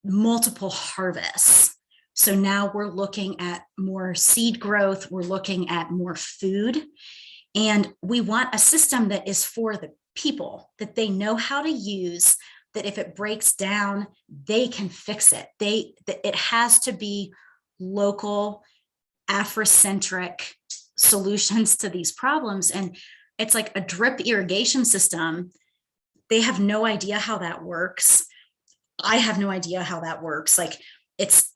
Speaker 11: multiple harvests. So now we're looking at more seed growth, we're looking at more food, and we want a system that is for the people, that they know how to use, that if it breaks down, they can fix it. It has to be local, Afrocentric solutions to these problems. And it's like a drip irrigation system. They have no idea how that works. I have no idea how that works. Like it's,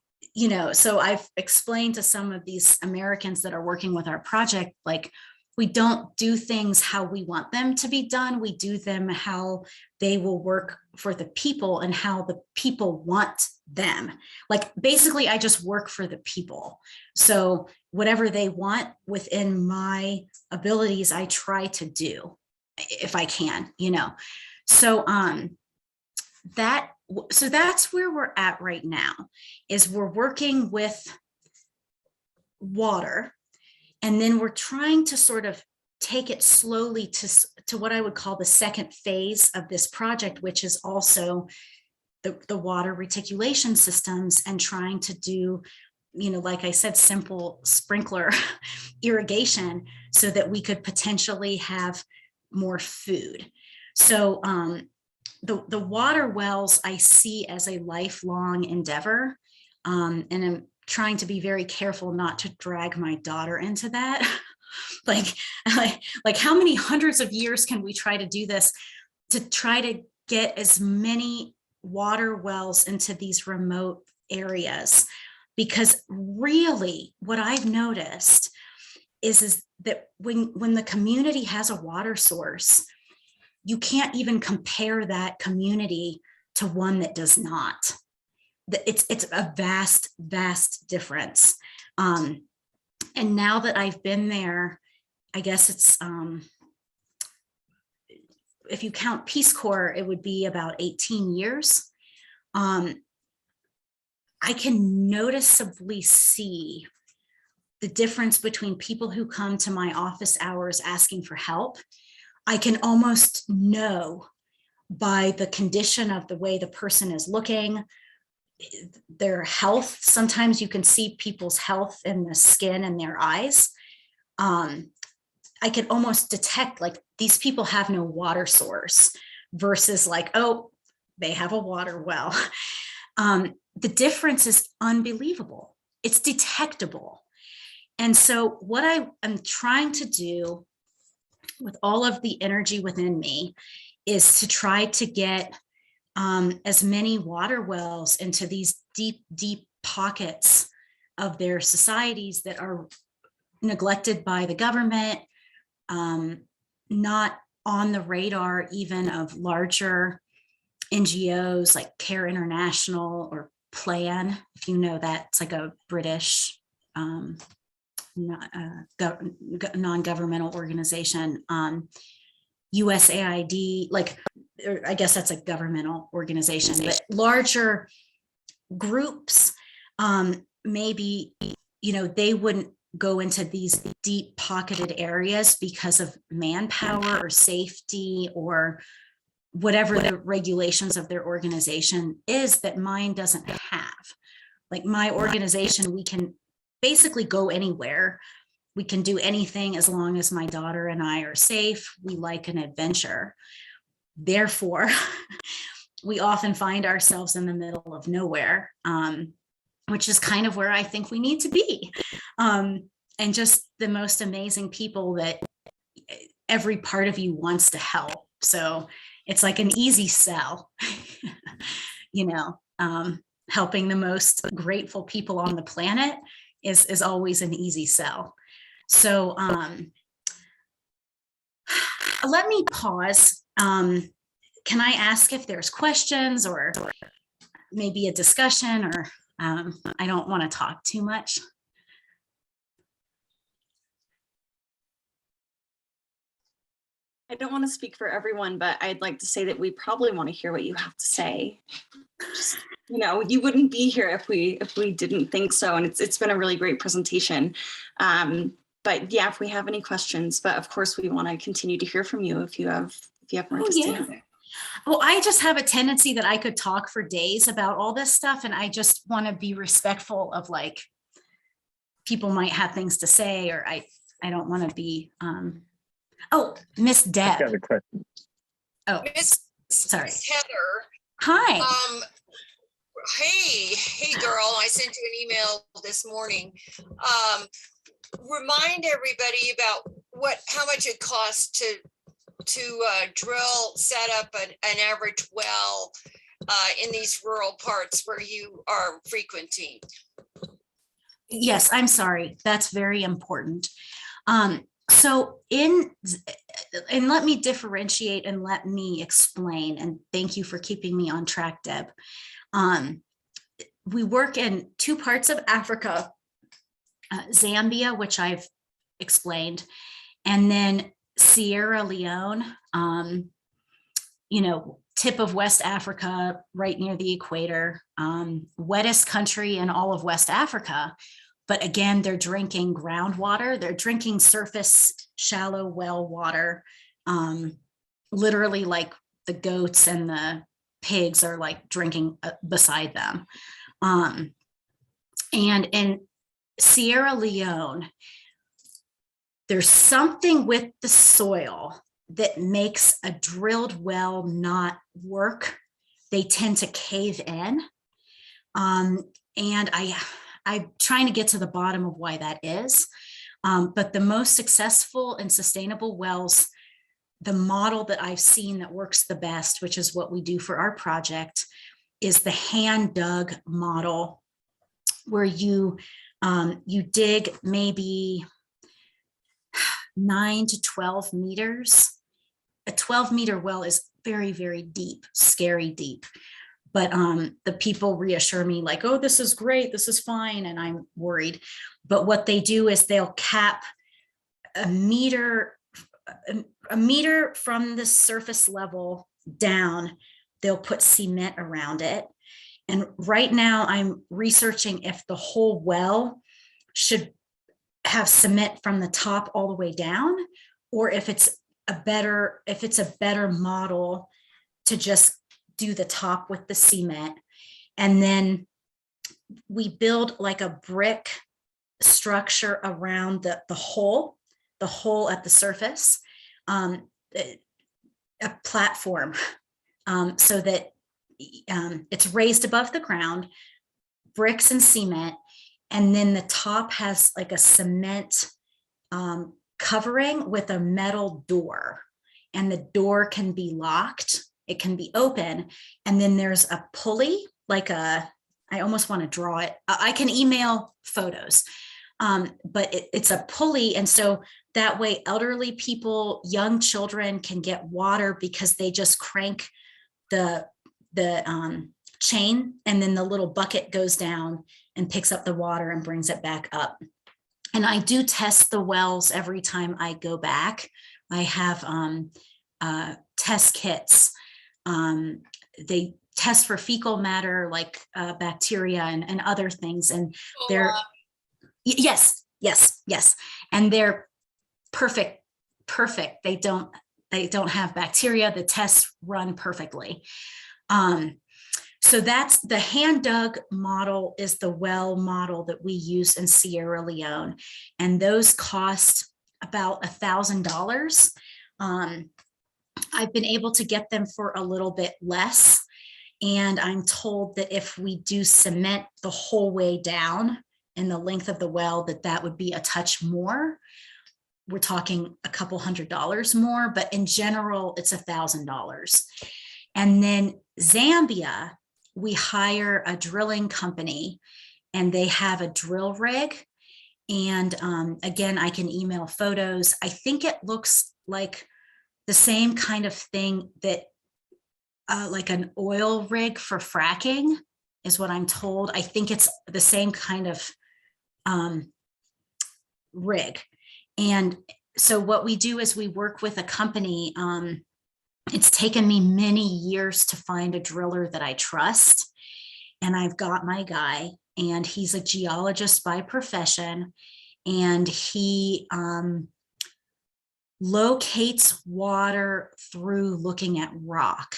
Speaker 11: so I've explained to some of these Americans that are working with our project, like we don't do things how we want them to be done. We do them how they will work for the people and how the people want them. Like basically I just work for the people. So whatever they want within my abilities, I try to do if I can, you know. So that's where we're at right now, is we're working with water, and then we're trying to sort of take it slowly to what I would call the second phase of this project, which is also the water reticulation systems, and trying to do, you know, like I said, simple sprinkler irrigation so that we could potentially have more food. So the water wells I see as a lifelong endeavor, and I'm trying to be very careful not to drag my daughter into that. like how many hundreds of years can we try to do this to try to get as many water wells into these remote areas? Because really what I've noticed is that when the community has a water source, you can't even compare that community to one that does not. It's a vast difference. And now that I've been there, I guess it's, if you count Peace Corps, it would be about 18 years. I can noticeably see the difference between people who come to my office hours asking for help. I can almost know by the condition of the way the person is looking, their health. Sometimes you can see people's health in the skin and their eyes. I can almost detect like these people have no water source versus like, oh, they have a water well. The difference is unbelievable. It's detectable. And so what I am trying to do with all of the energy within me is to try to get as many water wells into these deep pockets of their societies that are neglected by the government, not on the radar even of larger NGOs like Care International or Plan, if you know that, it's like a British non-governmental organization. USAID, like, I guess that's a governmental organization, but larger groups, maybe, you know, they wouldn't go into these deep pocketed areas because of manpower or safety or whatever the regulations of their organization is that mine doesn't have. Like my organization, we can basically go anywhere. We can do anything as long as my daughter and I are safe. We like an adventure. Therefore, we often find ourselves in the middle of nowhere, which is kind of where I think we need to be. And just the most amazing people that every part of you wants to help. So it's like an easy sell, you know, helping the most grateful people on the planet is always an easy sell. So let me pause. Can I ask if there's questions or maybe a discussion, or I don't want to talk too much.
Speaker 12: I don't want to speak for everyone, but I'd like to say that we probably want to hear what you have to say. Just, you know, you wouldn't be here if we didn't think so. And it's been a really great presentation. But yeah, if we have any questions, but of course we want to continue to hear from you if you have more to say.
Speaker 11: Well, I just have a tendency that I could talk for days about all this stuff, and I just want to be respectful of like people might have things to say, or I don't want to be oh, Miss Deb.
Speaker 13: I've got a question.
Speaker 11: Oh, sorry.
Speaker 8: Heather.
Speaker 11: Hi.
Speaker 8: Hey girl, I sent you an email this morning. Remind everybody about how much it costs to drill, set up an average well in these rural parts where you are frequenting.
Speaker 11: Yes, I'm sorry. That's very important. So and let me differentiate and let me explain, and thank you for keeping me on track, Deb. We work in 2 parts of Africa, Zambia, which I've explained, and then Sierra Leone, you know, tip of West Africa, right near the equator, wettest country in all of West Africa. But again, they're drinking groundwater. They're drinking surface shallow well water, literally like the goats and the pigs are like drinking beside them. And in Sierra Leone, there's something with the soil that makes a drilled well not work. They tend to cave in. And I'm trying to get to the bottom of why that is. But the most successful and sustainable wells, the model that I've seen that works the best, which is what we do for our project, is the hand dug model, where you dig maybe 9 to 12 meters. A 12-meter well is very, very deep, scary deep. But the people reassure me like, oh, this is great, this is fine, and I'm worried. But what they do is they'll cap a meter from the surface level down. They'll put cement around it. And right now I'm researching if the whole well should have cement from the top all the way down, or if it's a better model to just do the top with the cement. And then we build like a brick structure around the hole at the surface, a platform, so that it's raised above the ground, bricks and cement, and then the top has like a cement covering with a metal door, and the door can be locked, it can be open, and then there's a pulley, like I almost want to draw it. I can email photos, but it's a pulley, and so that way elderly people, young children can get water because they just crank the chain, and then the little bucket goes down and picks up the water and brings it back up. And I do test the wells every time I go back. I have test kits. They test for fecal matter, like bacteria and other things. And they're, yes. And they're perfect. They don't have bacteria. The tests run perfectly. So that's the hand dug model, is the well model that we use in Sierra Leone. And those cost about $1,000. I've been able to get them for a little bit less. And I'm told that if we do cement the whole way down in the length of the well, that would be a touch more. We're talking a couple $100 more, but in general, it's $1,000. And then Zambia, we hire a drilling company, and they have a drill rig. And again, I can email photos. I think it looks like the same kind of thing that like an oil rig for fracking is what I'm told. I think it's the same kind of rig. And so what we do is we work with a company. It's taken me many years to find a driller that I trust. And I've got my guy, and he's a geologist by profession. And he locates water through looking at rock.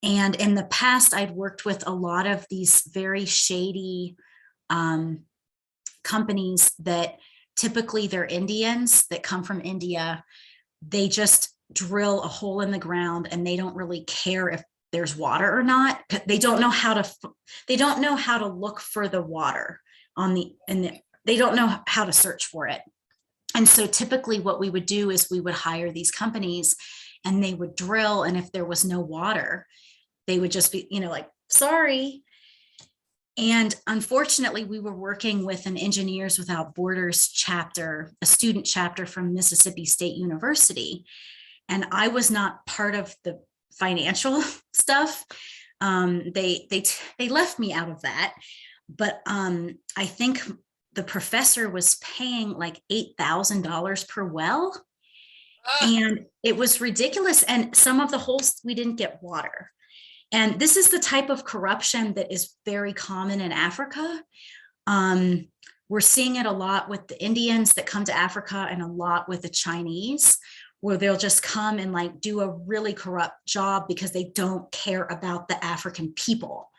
Speaker 11: And in the past, I'd worked with a lot of these very shady companies that typically they're Indians that come from India. They just drill a hole in the ground, and they don't really care if there's water or not. They don't know how to look for the water they don't know how to search for it. And so typically what we would do is we would hire these companies, and they would drill, and if there was no water, they would just be, like, sorry. And unfortunately, we were working with an Engineers Without Borders chapter, a student chapter from Mississippi State University. And I was not part of the financial stuff. They left me out of that. But I think the professor was paying like $8,000 per well. And it was ridiculous. And some of the holes, we didn't get water. And this is the type of corruption that is very common in Africa. We're seeing it a lot with the Indians that come to Africa and a lot with the Chinese, where they'll just come and like do a really corrupt job because they don't care about the African people.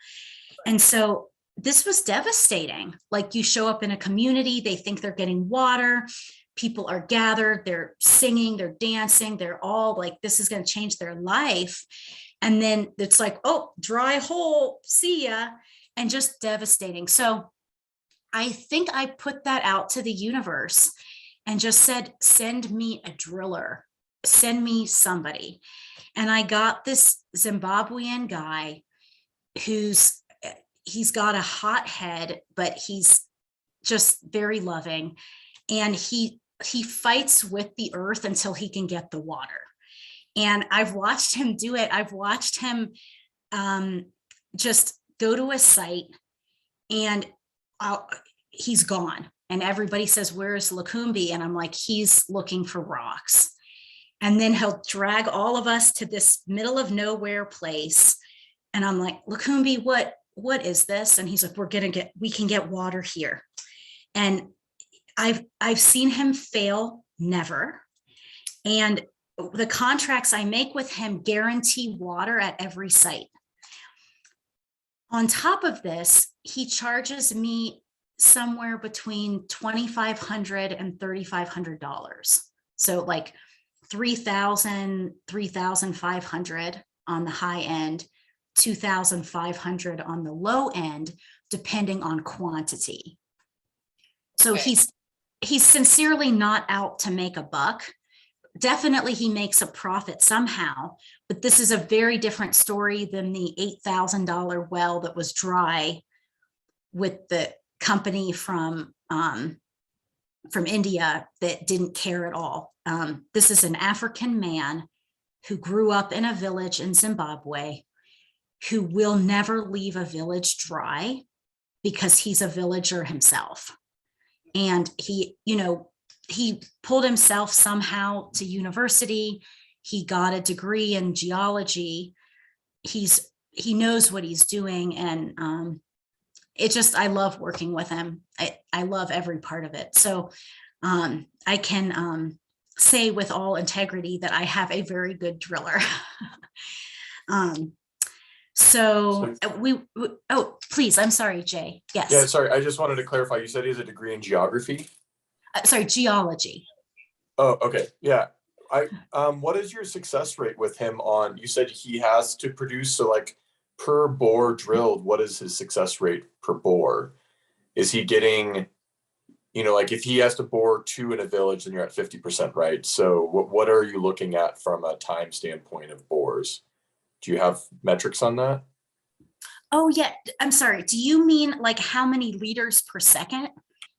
Speaker 11: And so this was devastating. Like, you show up in a community, they think they're getting water, people are gathered, they're singing, they're dancing, they're all like, this is going to change their life. And then it's like, oh, dry hole, see ya, and just devastating. So I think I put that out to the universe and just said, send me a driller, send me somebody. And I got this Zimbabwean guy he's got a hot head, but he's just very loving. And he fights with the earth until he can get the water. And I've watched him do it. I've watched him just go to a site and he's gone. And everybody says, where's Lukumbi? And I'm like, he's looking for rocks. And then he'll drag all of us to this middle of nowhere place. And I'm like, Lukumbi, what is this? And he's like, we can get water here. And I've seen him fail never. And the contracts I make with him guarantee water at every site. On top of this, he charges me somewhere between $2,500 and $3,500. So like $3,000, $3,500 on the high end, $2,500 on the low end, depending on quantity. So
Speaker 8: Okay.
Speaker 11: he's sincerely not out to make a buck. Definitely he makes a profit somehow, but this is a very different story than the $8,000 well that was dry with the company from India that didn't care at all. This is an African man who grew up in a village in Zimbabwe, who will never leave a village dry because he's a villager himself. And he pulled himself somehow to university. He got a degree in geology. He knows what he's doing. And I love working with him. I love every part of it. So I can say with all integrity that I have a very good driller. Please, I'm sorry, Jay. Yes.
Speaker 13: Yeah, sorry. I just wanted to clarify. You said he has a degree in geography?
Speaker 11: Sorry, geology.
Speaker 13: Oh, okay. Yeah. What is your success rate with him on, you said he has to produce, so like per bore drilled, what is his success rate per bore? Is he getting, like if he has to bore 2 in a village, then you're at 50%, right? So what are you looking at from a time standpoint of bores? Do you have metrics on that?
Speaker 11: Oh yeah, I'm sorry. Do you mean like how many liters per second?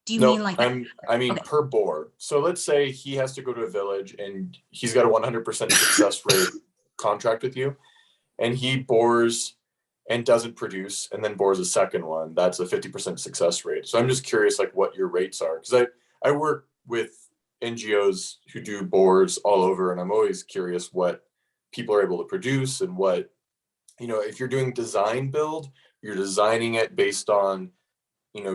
Speaker 11: Do you mean like that?
Speaker 13: I mean, okay, per bore. So let's say he has to go to a village and he's got a 100% success rate contract with you, and he bores and doesn't produce and then bores a second one. That's a 50% success rate. So I'm just curious like what your rates are, because I work with NGOs who do bores all over, and I'm always curious what people are able to produce and what, if you're doing design build, you're designing it based on,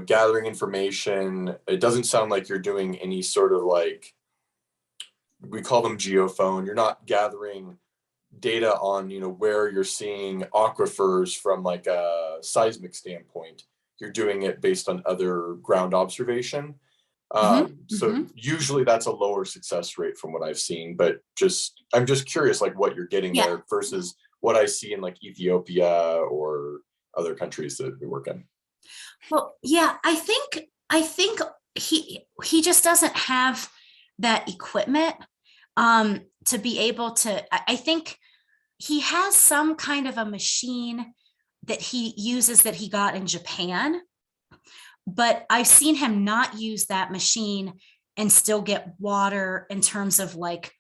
Speaker 13: gathering information. It doesn't sound like you're doing any sort of like, we call them geophone. You're not gathering data on, where you're seeing aquifers from like a seismic standpoint. You're doing it based on other ground observation. So usually that's a lower success rate from what I've seen, but I'm just curious like what you're getting there versus what I see in like Ethiopia or other countries that we work in.
Speaker 11: Well, yeah, I think he just doesn't have that equipment to be able to, I think he has some kind of a machine that he uses that he got in Japan, but I've seen him not use that machine and still get water in terms of like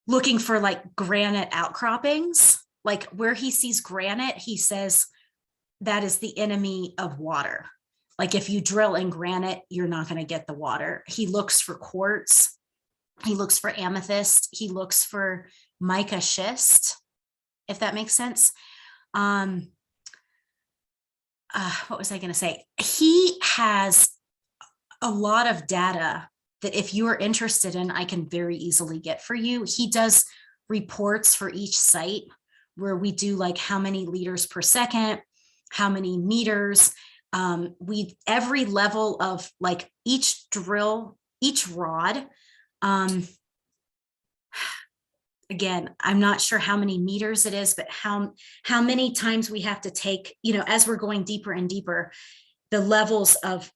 Speaker 11: looking for like granite outcroppings. Like where he sees granite, he says that is the enemy of water. Like if you drill in granite, you're not going to get the water. He looks for quartz. He looks for amethyst. He looks for mica schist, if that makes sense. What was I going to say? He has a lot of data that if you are interested in, I can very easily get for you. He does reports for each site where we do like how many liters per second, how many meters. Every level of like each drill, each rod. Again, I'm not sure how many meters it is, but how many times we have to take, you know, as we're going deeper and deeper, the levels of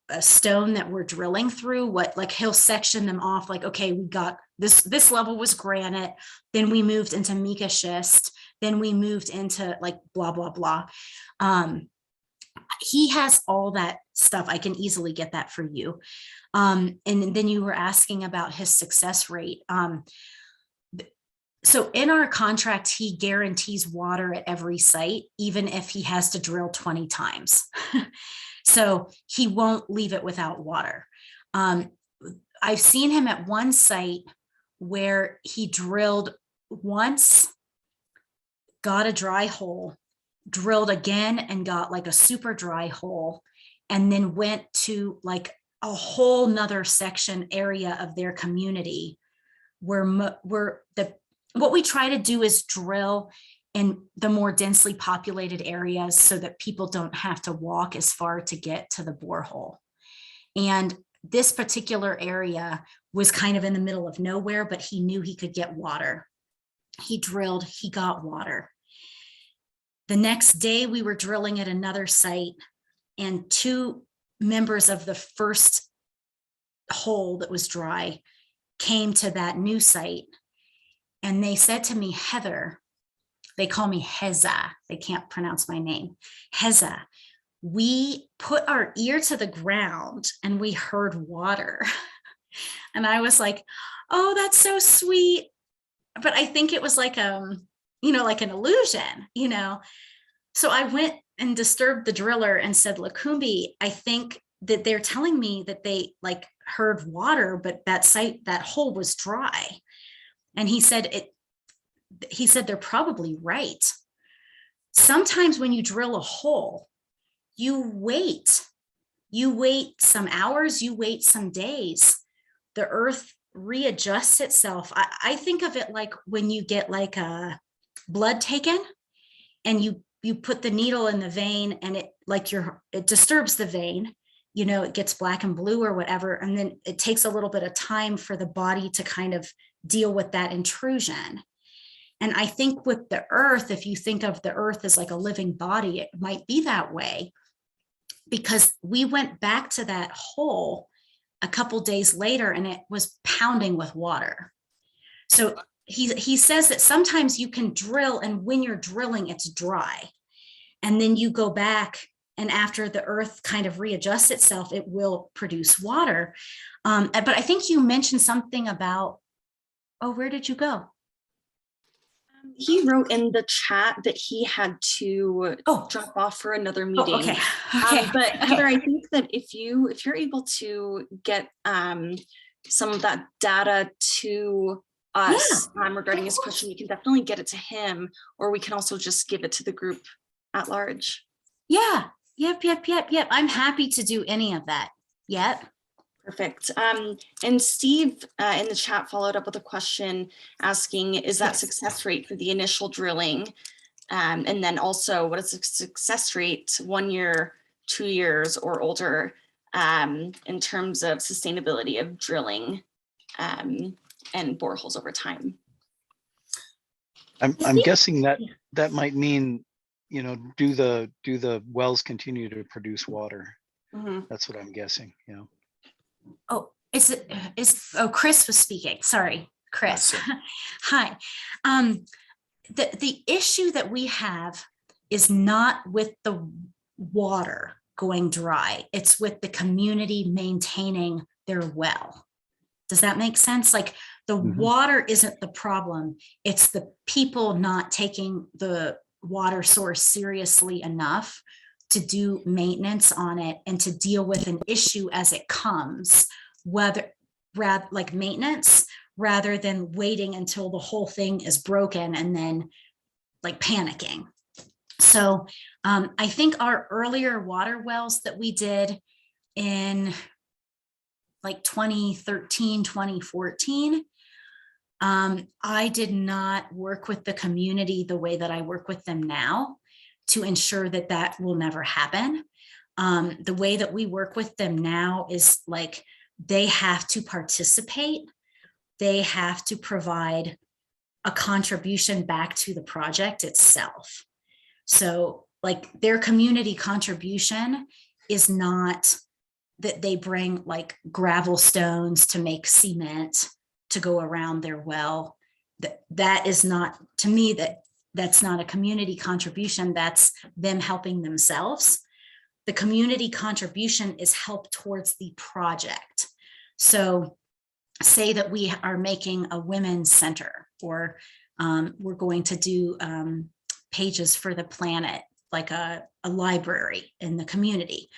Speaker 11: a stone that we're drilling through, what, like he'll section them off, like, okay, we got this level was granite, then we moved into mica schist, then we moved into like blah, blah, blah. He has all that stuff. I can easily get that for you. And then you were asking about his success rate. So in our contract, he guarantees water at every site, even if he has to drill 20 times. So he won't leave it without water. I've seen him at one site where he drilled once, got a dry hole, drilled again and got like a super dry hole, and then went to like a whole nother section area of their community where what we try to do is drill in the more densely populated areas so that people don't have to walk as far to get to the borehole. And this particular area was kind of in the middle of nowhere, but he knew he could get water. He drilled, he got water. The next day we were drilling at another site, and two members of the first hole that was dry came to that new site. And they said to me, Heather, they call me Heza, they can't pronounce my name, Heza, we put our ear to the ground and we heard water. And I was like, oh, that's so sweet. But I think it was like, you know, like an illusion, you know. So I went and disturbed the driller and said, Lacumbi, I think that they're telling me that they like heard water, but that site, that hole was dry. And he said they're probably right. Sometimes when you drill a hole, you wait some hours, you wait some days. The earth readjusts itself. I think of it like when you get like a blood taken and you put the needle in the vein and it disturbs the vein, you know, it gets black and blue or whatever. And then it takes a little bit of time for the body to kind of deal with that intrusion. And I think with the earth, if you think of the earth as like a living body, it might be that way, because we went back to that hole a couple days later and it was pounding with water. So he says that sometimes you can drill, and when you're drilling, it's dry. And then you go back, and after the earth kind of readjusts itself, it will produce water. But I think you mentioned something about, oh, where did you go?
Speaker 12: He wrote in the chat that he had to drop off for another meeting.
Speaker 11: Oh, okay. Okay.
Speaker 12: But Heather, I think that if you're able to get some of that data to us regarding his question, you can definitely get it to him, or we can also just give it to the group at large.
Speaker 11: Yeah. Yep. I'm happy to do any of that. Yep.
Speaker 12: Perfect. And Steve in the chat followed up with a question asking, is that success rate for the initial drilling? And then also, what is the success rate 1 year, 2 years or older in terms of sustainability of drilling and boreholes over time?
Speaker 1: I'm guessing that might mean, you know, do the wells continue to produce water?
Speaker 11: Mm-hmm.
Speaker 1: That's what I'm guessing. Yeah.
Speaker 11: Oh, Chris was speaking. Sorry, Chris. Hi. The issue that we have is not with the water going dry. It's with the community maintaining their well. Does that make sense? Like the water isn't the problem. It's the people not taking the water source seriously enough to do maintenance on it and to deal with an issue as it comes, rather like maintenance, rather than waiting until the whole thing is broken and then like panicking. So I think our earlier water wells that we did in like 2013, 2014, I did not work with the community the way that I work with them now to ensure that that will never happen. The way that we work with them now is like they have to participate. They have to provide a contribution back to the project itself. So like their community contribution is not that they bring like gravel stones to make cement to go around their well. That is not, to me, that's not a community contribution. That's them helping themselves. The community contribution is help towards the project. So say that we are making a women's center, or we're going to do pages for the planet, like a library in the community.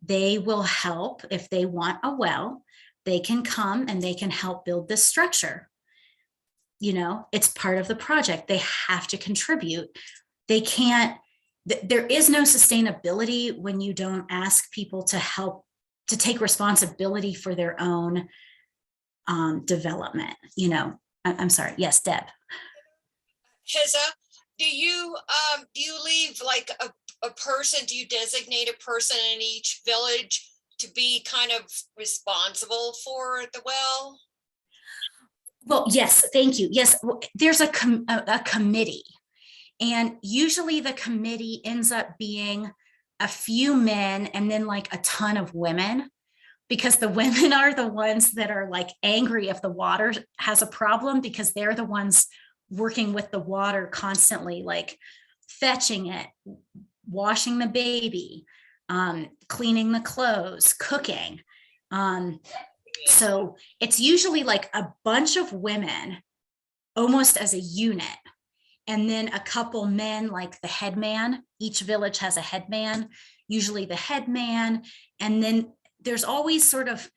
Speaker 11: They will help if they want a well, they can come and they can help build this structure. You know, it's part of the project. They have to contribute. They can't, there is no sustainability when you don't ask people to help, to take responsibility for their own development. You know, I'm sorry. Yes, Deb.
Speaker 8: Heza, do you leave like a person, do you designate a person in each village to be kind of responsible for the well?
Speaker 11: Well, yes, thank you. Yes, there's a committee, and usually the committee ends up being a few men and then like a ton of women, because the women are the ones that are like angry if the water has a problem, because they're the ones working with the water constantly, like fetching it, washing the baby, cleaning the clothes, cooking. So it's usually like a bunch of women almost as a unit, and then a couple men, like the head man. Each village has a head man, usually the head man. And then there's always sort of,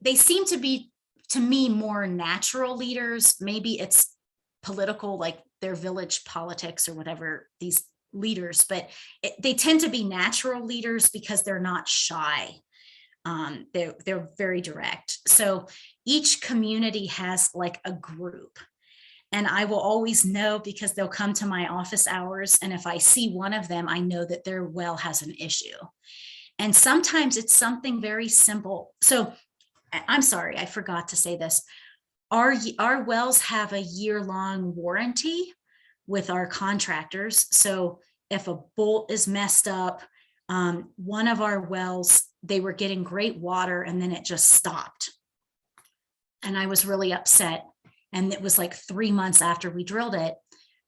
Speaker 11: they seem to be, to me, more natural leaders. Maybe it's political, like their village politics or whatever, these leaders, but they tend to be natural leaders because they're not shy. They're very direct. So each community has like a group, and I will always know because they'll come to my office hours. And if I see one of them, I know that their well has an issue. And sometimes it's something very simple. So I'm sorry, I forgot to say this. Our wells have a year-long warranty with our contractors. So if a bolt is messed up, one of our wells, they were getting great water and then it just stopped. And I was really upset. And it was like 3 months after we drilled it.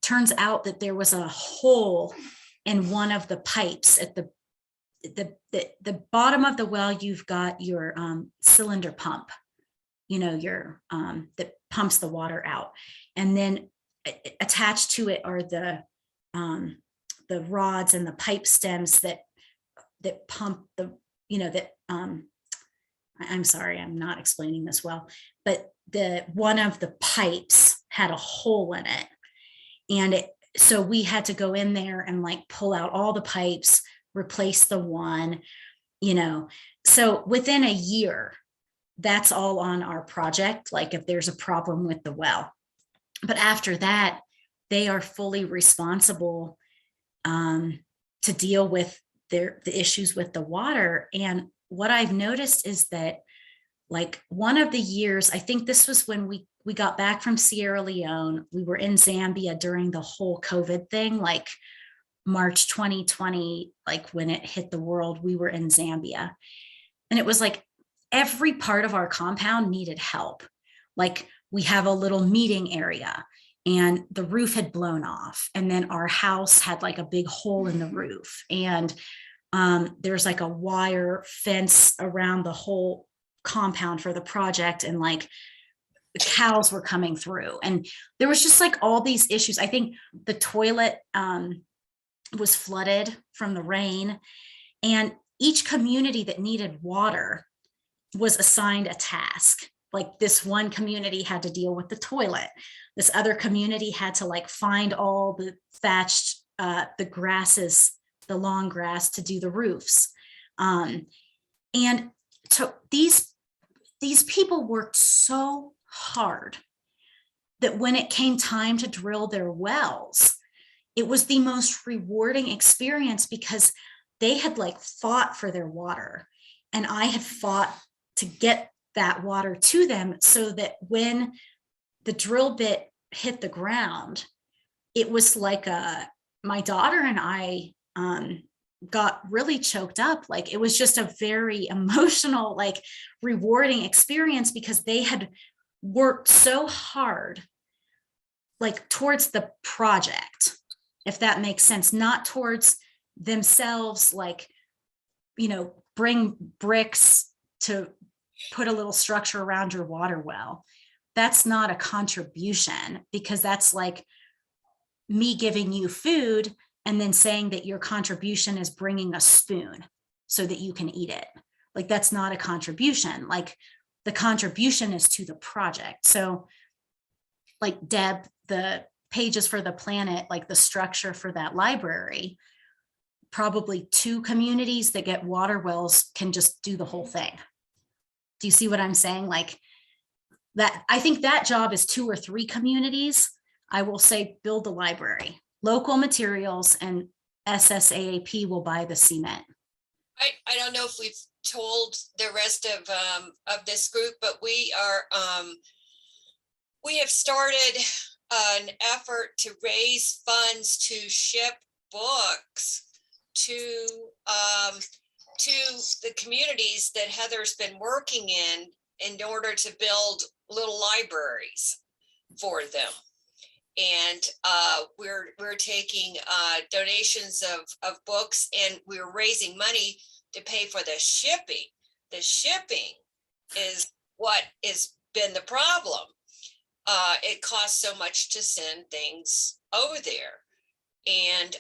Speaker 11: Turns out that there was a hole in one of the pipes at the bottom of the well. You've got your cylinder pump, you know, your that pumps the water out. And then attached to it are the rods and the pipe stems that pump the, you know, that I'm sorry, I'm not explaining this well, but one of the pipes had a hole in it. And so we had to go in there and like pull out all the pipes, replace the one, you know. So within a year, that's all on our project, like if there's a problem with the well. But after that, they are fully responsible to deal with the issues with the water. And what I've noticed is that, like, one of the years, I think this was when we got back from Sierra Leone. We were in Zambia during the whole COVID thing, like March 2020, like when it hit the world, we were in Zambia. And it was like every part of our compound needed help. Like we have a little meeting area, and the roof had blown off. And then our house had like a big hole in the roof. And there's like a wire fence around the whole compound for the project. And like the cows were coming through. And there was just like all these issues. I think the toilet was flooded from the rain. And each community that needed water was assigned a task. Like this one community had to deal with the toilet. This other community had to like find all the thatched, the grasses, the long grass to do the roofs. And so these people worked so hard that when it came time to drill their wells, it was the most rewarding experience because they had like fought for their water, and I had fought to get that water to them so that when the drill bit hit the ground, it was like my daughter and I got really choked up. Like it was just a very emotional, like rewarding experience because they had worked so hard, like towards the project, if that makes sense, not towards themselves, like, you know, bring bricks to put a little structure around your water well. That's not a contribution, because that's like me giving you food and then saying that your contribution is bringing a spoon so that you can eat it. Like that's not a contribution. Like the contribution is to the project. So like Deb, the pages for the planet, like the structure for that library, probably 2 communities that get water wells can just do the whole thing. Do you see what I'm saying? Like that, I think that job is 2 or 3 communities. I will say build the library, local materials, and SSAAP will buy the cement.
Speaker 8: I don't know if we've told the rest of this group, but we have started an effort to raise funds to ship books to the communities that Heather's been working in order to build little libraries for them. And we're taking donations of books, and we're raising money to pay for the shipping. The shipping is what has been the problem. It costs so much to send things over there. And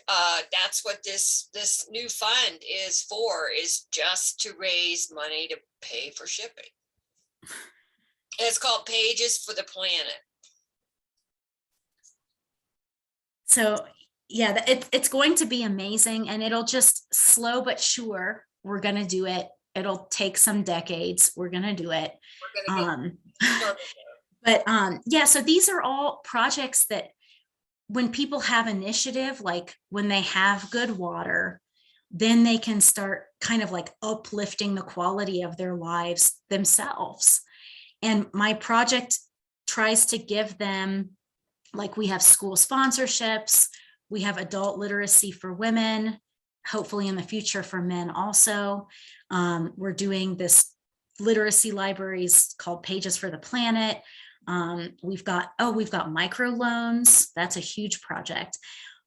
Speaker 8: that's what this new fund is for, is just to raise money to pay for shipping. And it's called Pages for the Planet.
Speaker 11: So yeah, it's going to be amazing, and it'll just slow but sure. We're going to do it. It'll take some decades. We're going to do it. But yeah, so these are all projects that when people have initiative, like when they have good water, then they can start kind of like uplifting the quality of their lives themselves. And my project tries to give them, like we have school sponsorships, we have adult literacy for women, hopefully in the future for men also. We're doing this literacy libraries called Pages for the Planet. We've got microloans. That's a huge project.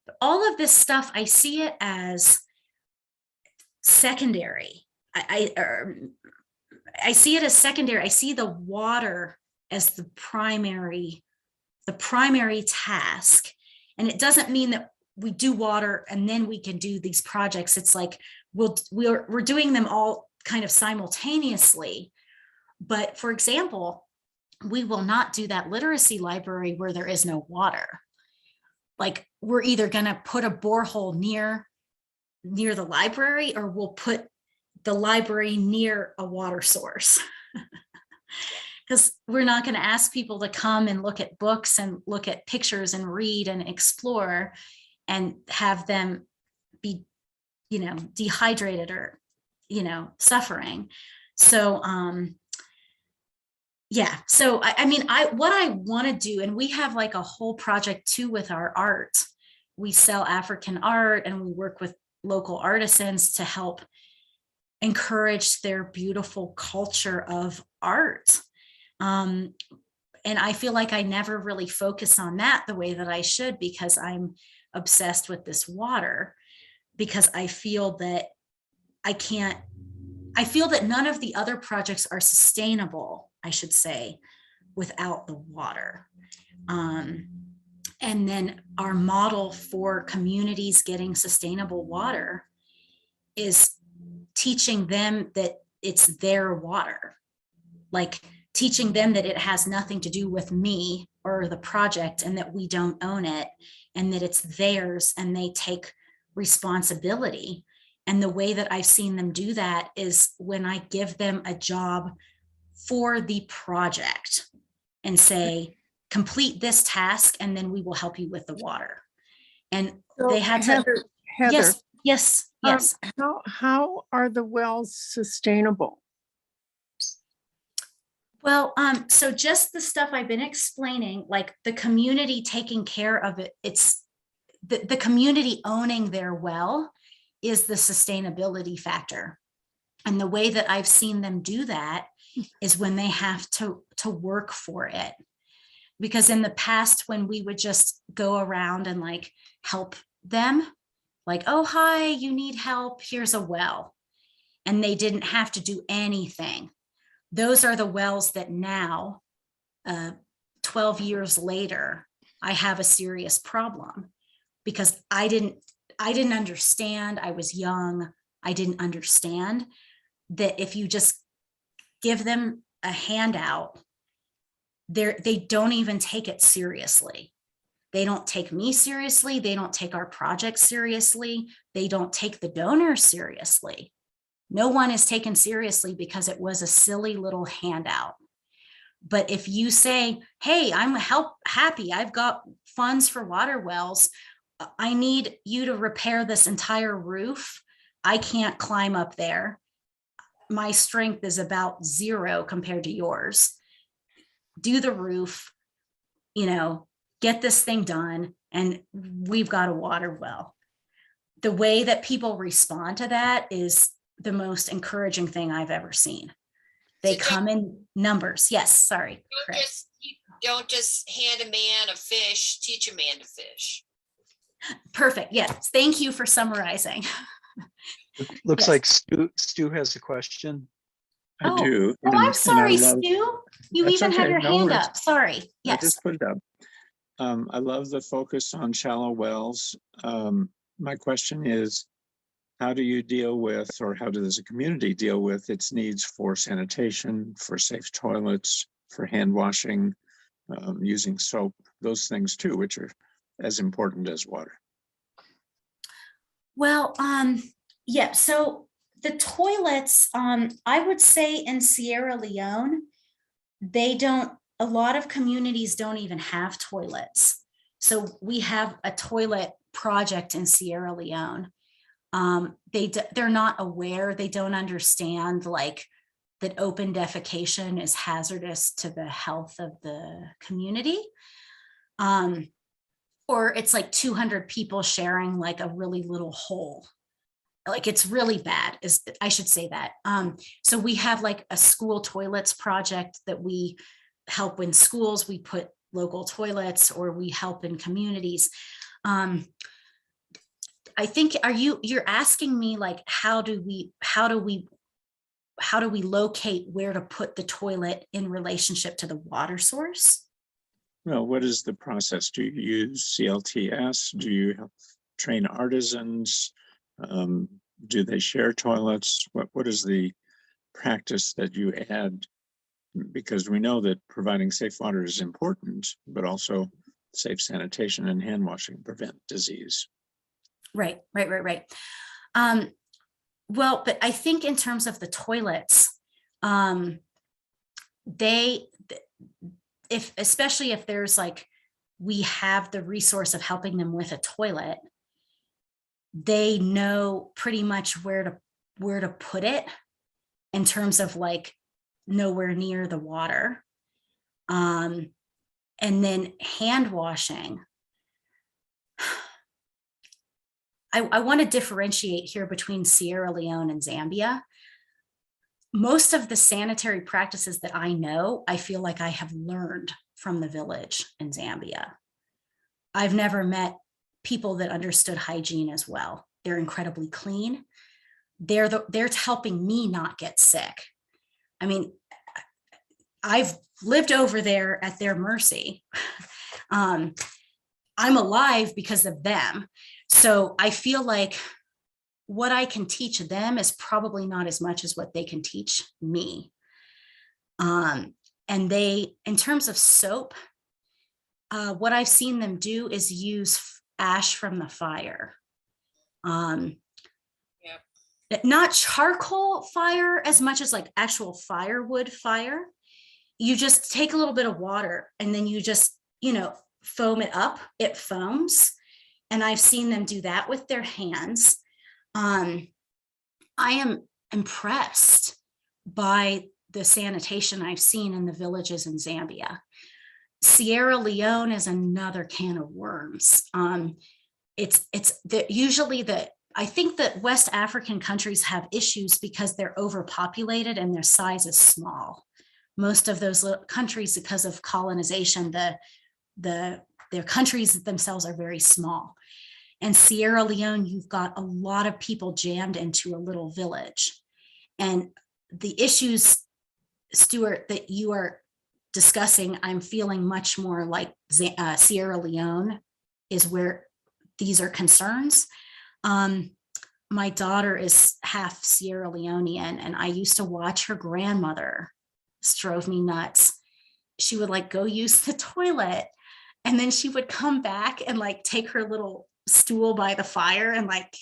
Speaker 11: But all of this stuff, I see it as secondary. I see it as secondary. I see the water as the primary task. And it doesn't mean that we do water and then we can do these projects. It's like we're doing them all kind of simultaneously. But for example, we will not do that literacy library where there is no water. Like we're either going to put a borehole near the library, or we'll put the library near a water source. Because we're not going to ask people to come and look at books and look at pictures and read and explore and have them be, dehydrated or, suffering. So, yeah. So, what I want to do, and we have like a whole project too with our art. We sell African art and we work with local artisans to help encourage their beautiful culture of art. and I feel like I never really focus on that the way that I should, because I'm obsessed with this water, because I feel that none of the other projects are sustainable, I should say, without the water. And then our model for communities getting sustainable water is teaching them that it's their water, like teaching them that it has nothing to do with me or the project, and that we don't own it, and that it's theirs and they take responsibility. And the way that I've seen them do that is when I give them a job for the project and say, complete this task, and then we will help you with the water. And
Speaker 3: So
Speaker 11: they had
Speaker 3: Heather,
Speaker 11: to, yes.
Speaker 3: How are the wells sustainable?
Speaker 11: Well, so just the stuff I've been explaining, like the community taking care of it, it's the community owning their well is the sustainability factor. And the way that I've seen them do that is when they have to work for it. Because in the past, when we would just go around and like help them, like, oh, hi, you need help, here's a well. And they didn't have to do anything. Those are the wells that now, 12 years later, I have a serious problem, because I didn't understand. I was young. I didn't understand that if you just give them a handout, they don't even take it seriously. They don't take me seriously. They don't take our project seriously. They don't take the donors seriously. No one is taken seriously because it was a silly little handout. But if you say, hey, I'm happy, I've got funds for water wells, I need you to repair this entire roof. I can't climb up there. My strength is about 0 compared to yours. Do the roof, get this thing done, and we've got a water well. The way that people respond to that is the most encouraging thing I've ever seen. They come in numbers. Yes, sorry.
Speaker 8: Don't just hand a man a fish, teach a man to fish.
Speaker 11: Perfect. Yes. Thank you for summarizing.
Speaker 1: Looks
Speaker 11: Yes.
Speaker 1: like Stu has a question.
Speaker 14: I do.
Speaker 11: Oh, I'm sorry, Stu. You
Speaker 14: That's
Speaker 11: even have
Speaker 14: okay.
Speaker 11: your
Speaker 14: No
Speaker 11: hand
Speaker 14: worries.
Speaker 11: up. Sorry.
Speaker 14: I
Speaker 11: Yes.
Speaker 14: just put it up. I love the focus on shallow wells. My question is, how do you deal with, or how does the community deal with its needs for sanitation, for safe toilets, for hand washing, using soap, those things too, which are as important as water?
Speaker 11: Well, yeah, so the toilets, I would say in Sierra Leone, a lot of communities don't even have toilets. So we have a toilet project in Sierra Leone. They're not aware, they don't understand like that open defecation is hazardous to the health of the community. Or it's like 200 people sharing like a really little hole. Like it's really bad, I should say that. So we have like a school toilets project that we help in schools. We put local toilets, or we help in communities. I think, you're asking me like, how do we locate where to put the toilet in relationship to the water source?
Speaker 14: Well, what is the process? Do you use CLTS? Do you train artisans? Do they share toilets? What is the practice that you add? Because we know that providing safe water is important, but also safe sanitation and hand washing prevent disease. Right.
Speaker 11: Well, but I think in terms of the toilets, especially if there's like, we have the resource of helping them with a toilet, they know pretty much where to put it in terms of like nowhere near the water. And then hand washing. I want to differentiate here between Sierra Leone and Zambia. most of the sanitary practices that I know, I feel like I have learned from the village in Zambia. I've never met people that understood hygiene as well. They're incredibly clean. They're helping me not get sick. I mean, I've lived over there at their mercy. I'm alive because of them. So I feel like what I can teach them is probably not as much as what they can teach me. And they, in terms of soap, what I've seen them do is use ash from the fire. Not charcoal fire as much as like actual firewood fire. You just take a little bit of water and then you just, foam it up, it foams. And I've seen them do that with their hands. I am impressed by the sanitation I've seen in the villages in Zambia. Sierra Leone is another can of worms. I think that West African countries have issues because they're overpopulated and their size is small. Most of those countries, because of colonization, their countries themselves are very small. And Sierra Leone, you've got a lot of people jammed into a little village. And the issues, Stuart, that you are discussing, I'm feeling much more like Sierra Leone is where these are concerns. My daughter is half Sierra Leonean, and I used to watch her grandmother. This drove me nuts. She would like go use the toilet, and then she would come back and like take her little stool by the fire and like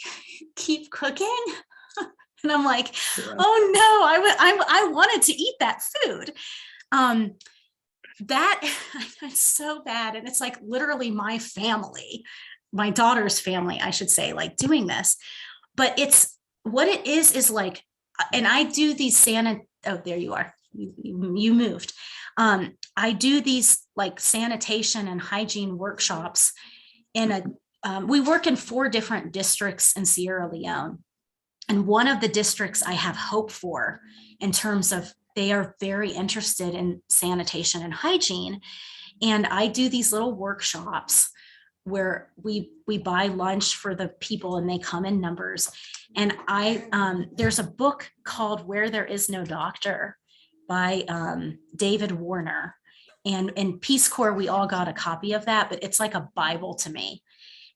Speaker 11: keep cooking. And I'm like, oh no, I wanted to eat that food. That's so bad. And it's like literally my family, my daughter's family, I should say, like doing this. But it's what it is like, and I do these oh, there you are. You moved. I do these like sanitation and hygiene workshops we work in 4 different districts in Sierra Leone. And one of the districts I have hope for in terms of they are very interested in sanitation and hygiene. And I do these little workshops where we buy lunch for the people and they come in numbers. And there's a book called Where There Is No Doctor by David Warner. And in Peace Corps, we all got a copy of that, but it's like a Bible to me.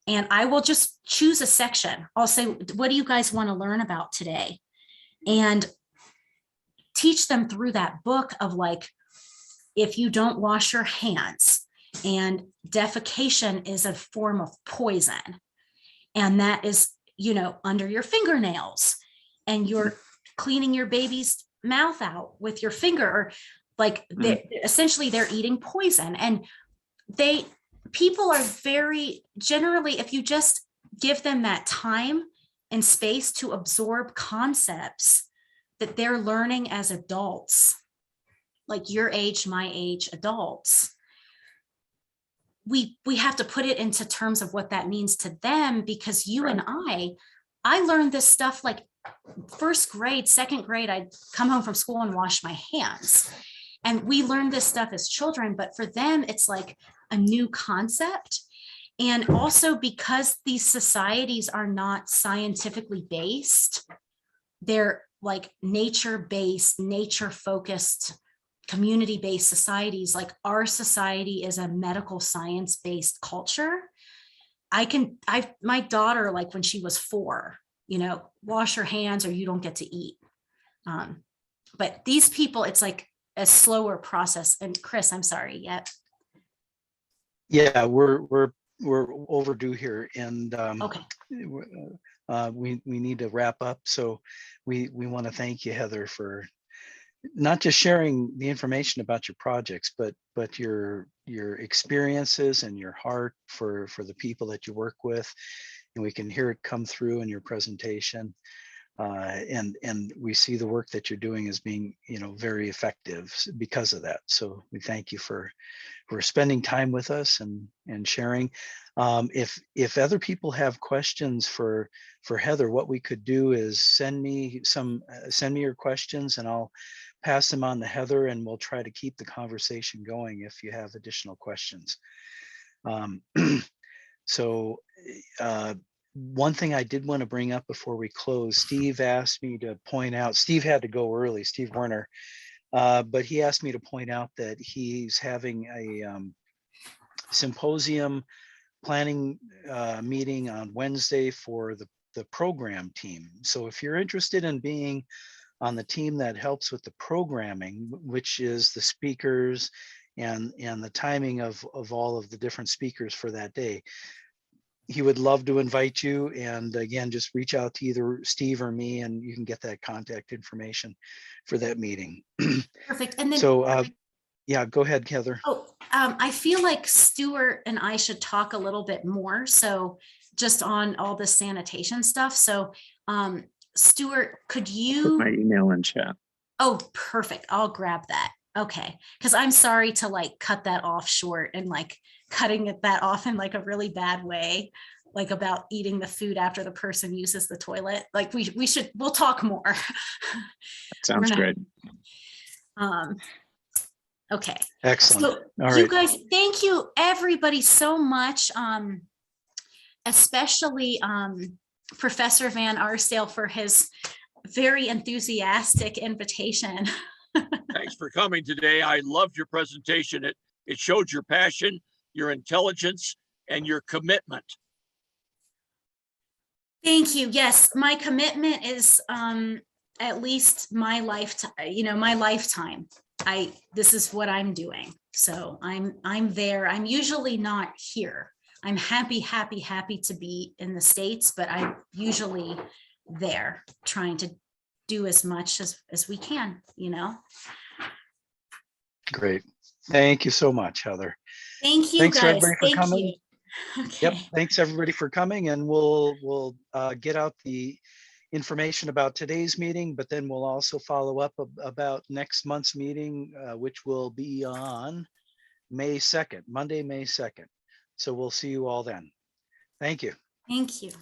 Speaker 11: And I will just choose a section. I'll say, what do you guys want to learn about today? And teach them through that book of like, if you don't wash your hands, and defecation is a form of poison. And that is, under your fingernails, and you're cleaning your baby's mouth out with your finger, or like essentially they're eating poison. And people are very generally, if you just give them that time and space to absorb concepts that they're learning as adults, like your age, my age, adults, we have to put it into terms of what that means to them, because you and I learned this stuff like 1st grade, 2nd grade, I'd come home from school and wash my hands. And we learned this stuff as children, but for them, it's like a new concept. And also because these societies are not scientifically based, they're like nature-based, nature-focused, community-based societies. Like our society is a medical science-based culture. My daughter, like when she was 4, wash your hands or you don't get to eat. But these people, it's like a slower process. And Chris, I'm sorry.
Speaker 1: Yeah, we're overdue here, and
Speaker 11: okay.
Speaker 1: We need to wrap up. So we want to thank you, Heather, for not just sharing the information about your projects, but your experiences and your heart for the people that you work with, and we can hear it come through in your presentation. and we see the work that you're doing as being, very effective because of that. So we thank you for spending time with us and sharing. If other people have questions for Heather, what we could do is send me your questions, and I'll pass them on to Heather, and we'll try to keep the conversation going if you have additional questions. So one thing I did want to bring up before we close, Steve asked me to point out, Steve had to go early, Steve Werner, but he asked me to point out that he's having a symposium planning meeting on Wednesday for the program team. So if you're interested in being on the team that helps with the programming, which is the speakers and the timing of all of the different speakers for that day, he would love to invite you. And again, just reach out to either Steve or me, and you can get that contact information for that meeting.
Speaker 11: Perfect. And then,
Speaker 1: so yeah, go ahead, Heather.
Speaker 11: Oh, I feel like Stuart and I should talk a little bit more. So just on all the sanitation stuff. So Stuart, could you?
Speaker 14: Put my email in chat.
Speaker 11: Oh, perfect. I'll grab that. Okay. Because I'm sorry to like cut that off short and like cutting that off in like a really bad way, like about eating the food after the person uses the toilet. Like we'll talk more.
Speaker 14: That sounds great.
Speaker 11: Okay.
Speaker 1: Excellent.
Speaker 11: So
Speaker 1: All
Speaker 11: you
Speaker 1: right.
Speaker 11: guys, thank you everybody so much. Especially Professor Van Arsdale for his very enthusiastic invitation.
Speaker 9: Thanks for coming today. I loved your presentation. It showed your passion, your intelligence, and your commitment.
Speaker 11: Thank you. Yes, my commitment is at least my lifetime, my lifetime. This is what I'm doing. So I'm there. I'm usually not here. I'm happy to be in the States, but I'm usually there trying to do as much as we can,
Speaker 1: Great. Thank you so much, Heather.
Speaker 11: Thank you,
Speaker 1: Thanks
Speaker 11: guys.
Speaker 1: everybody for
Speaker 11: Thank
Speaker 1: coming.
Speaker 11: you. Okay.
Speaker 1: Yep. Thanks everybody for coming, and we'll get out the information about today's meeting, but then we'll also follow up about next month's meeting, which will be on May 2nd, Monday, May 2nd. So we'll see you all then. Thank you.
Speaker 11: Thank you.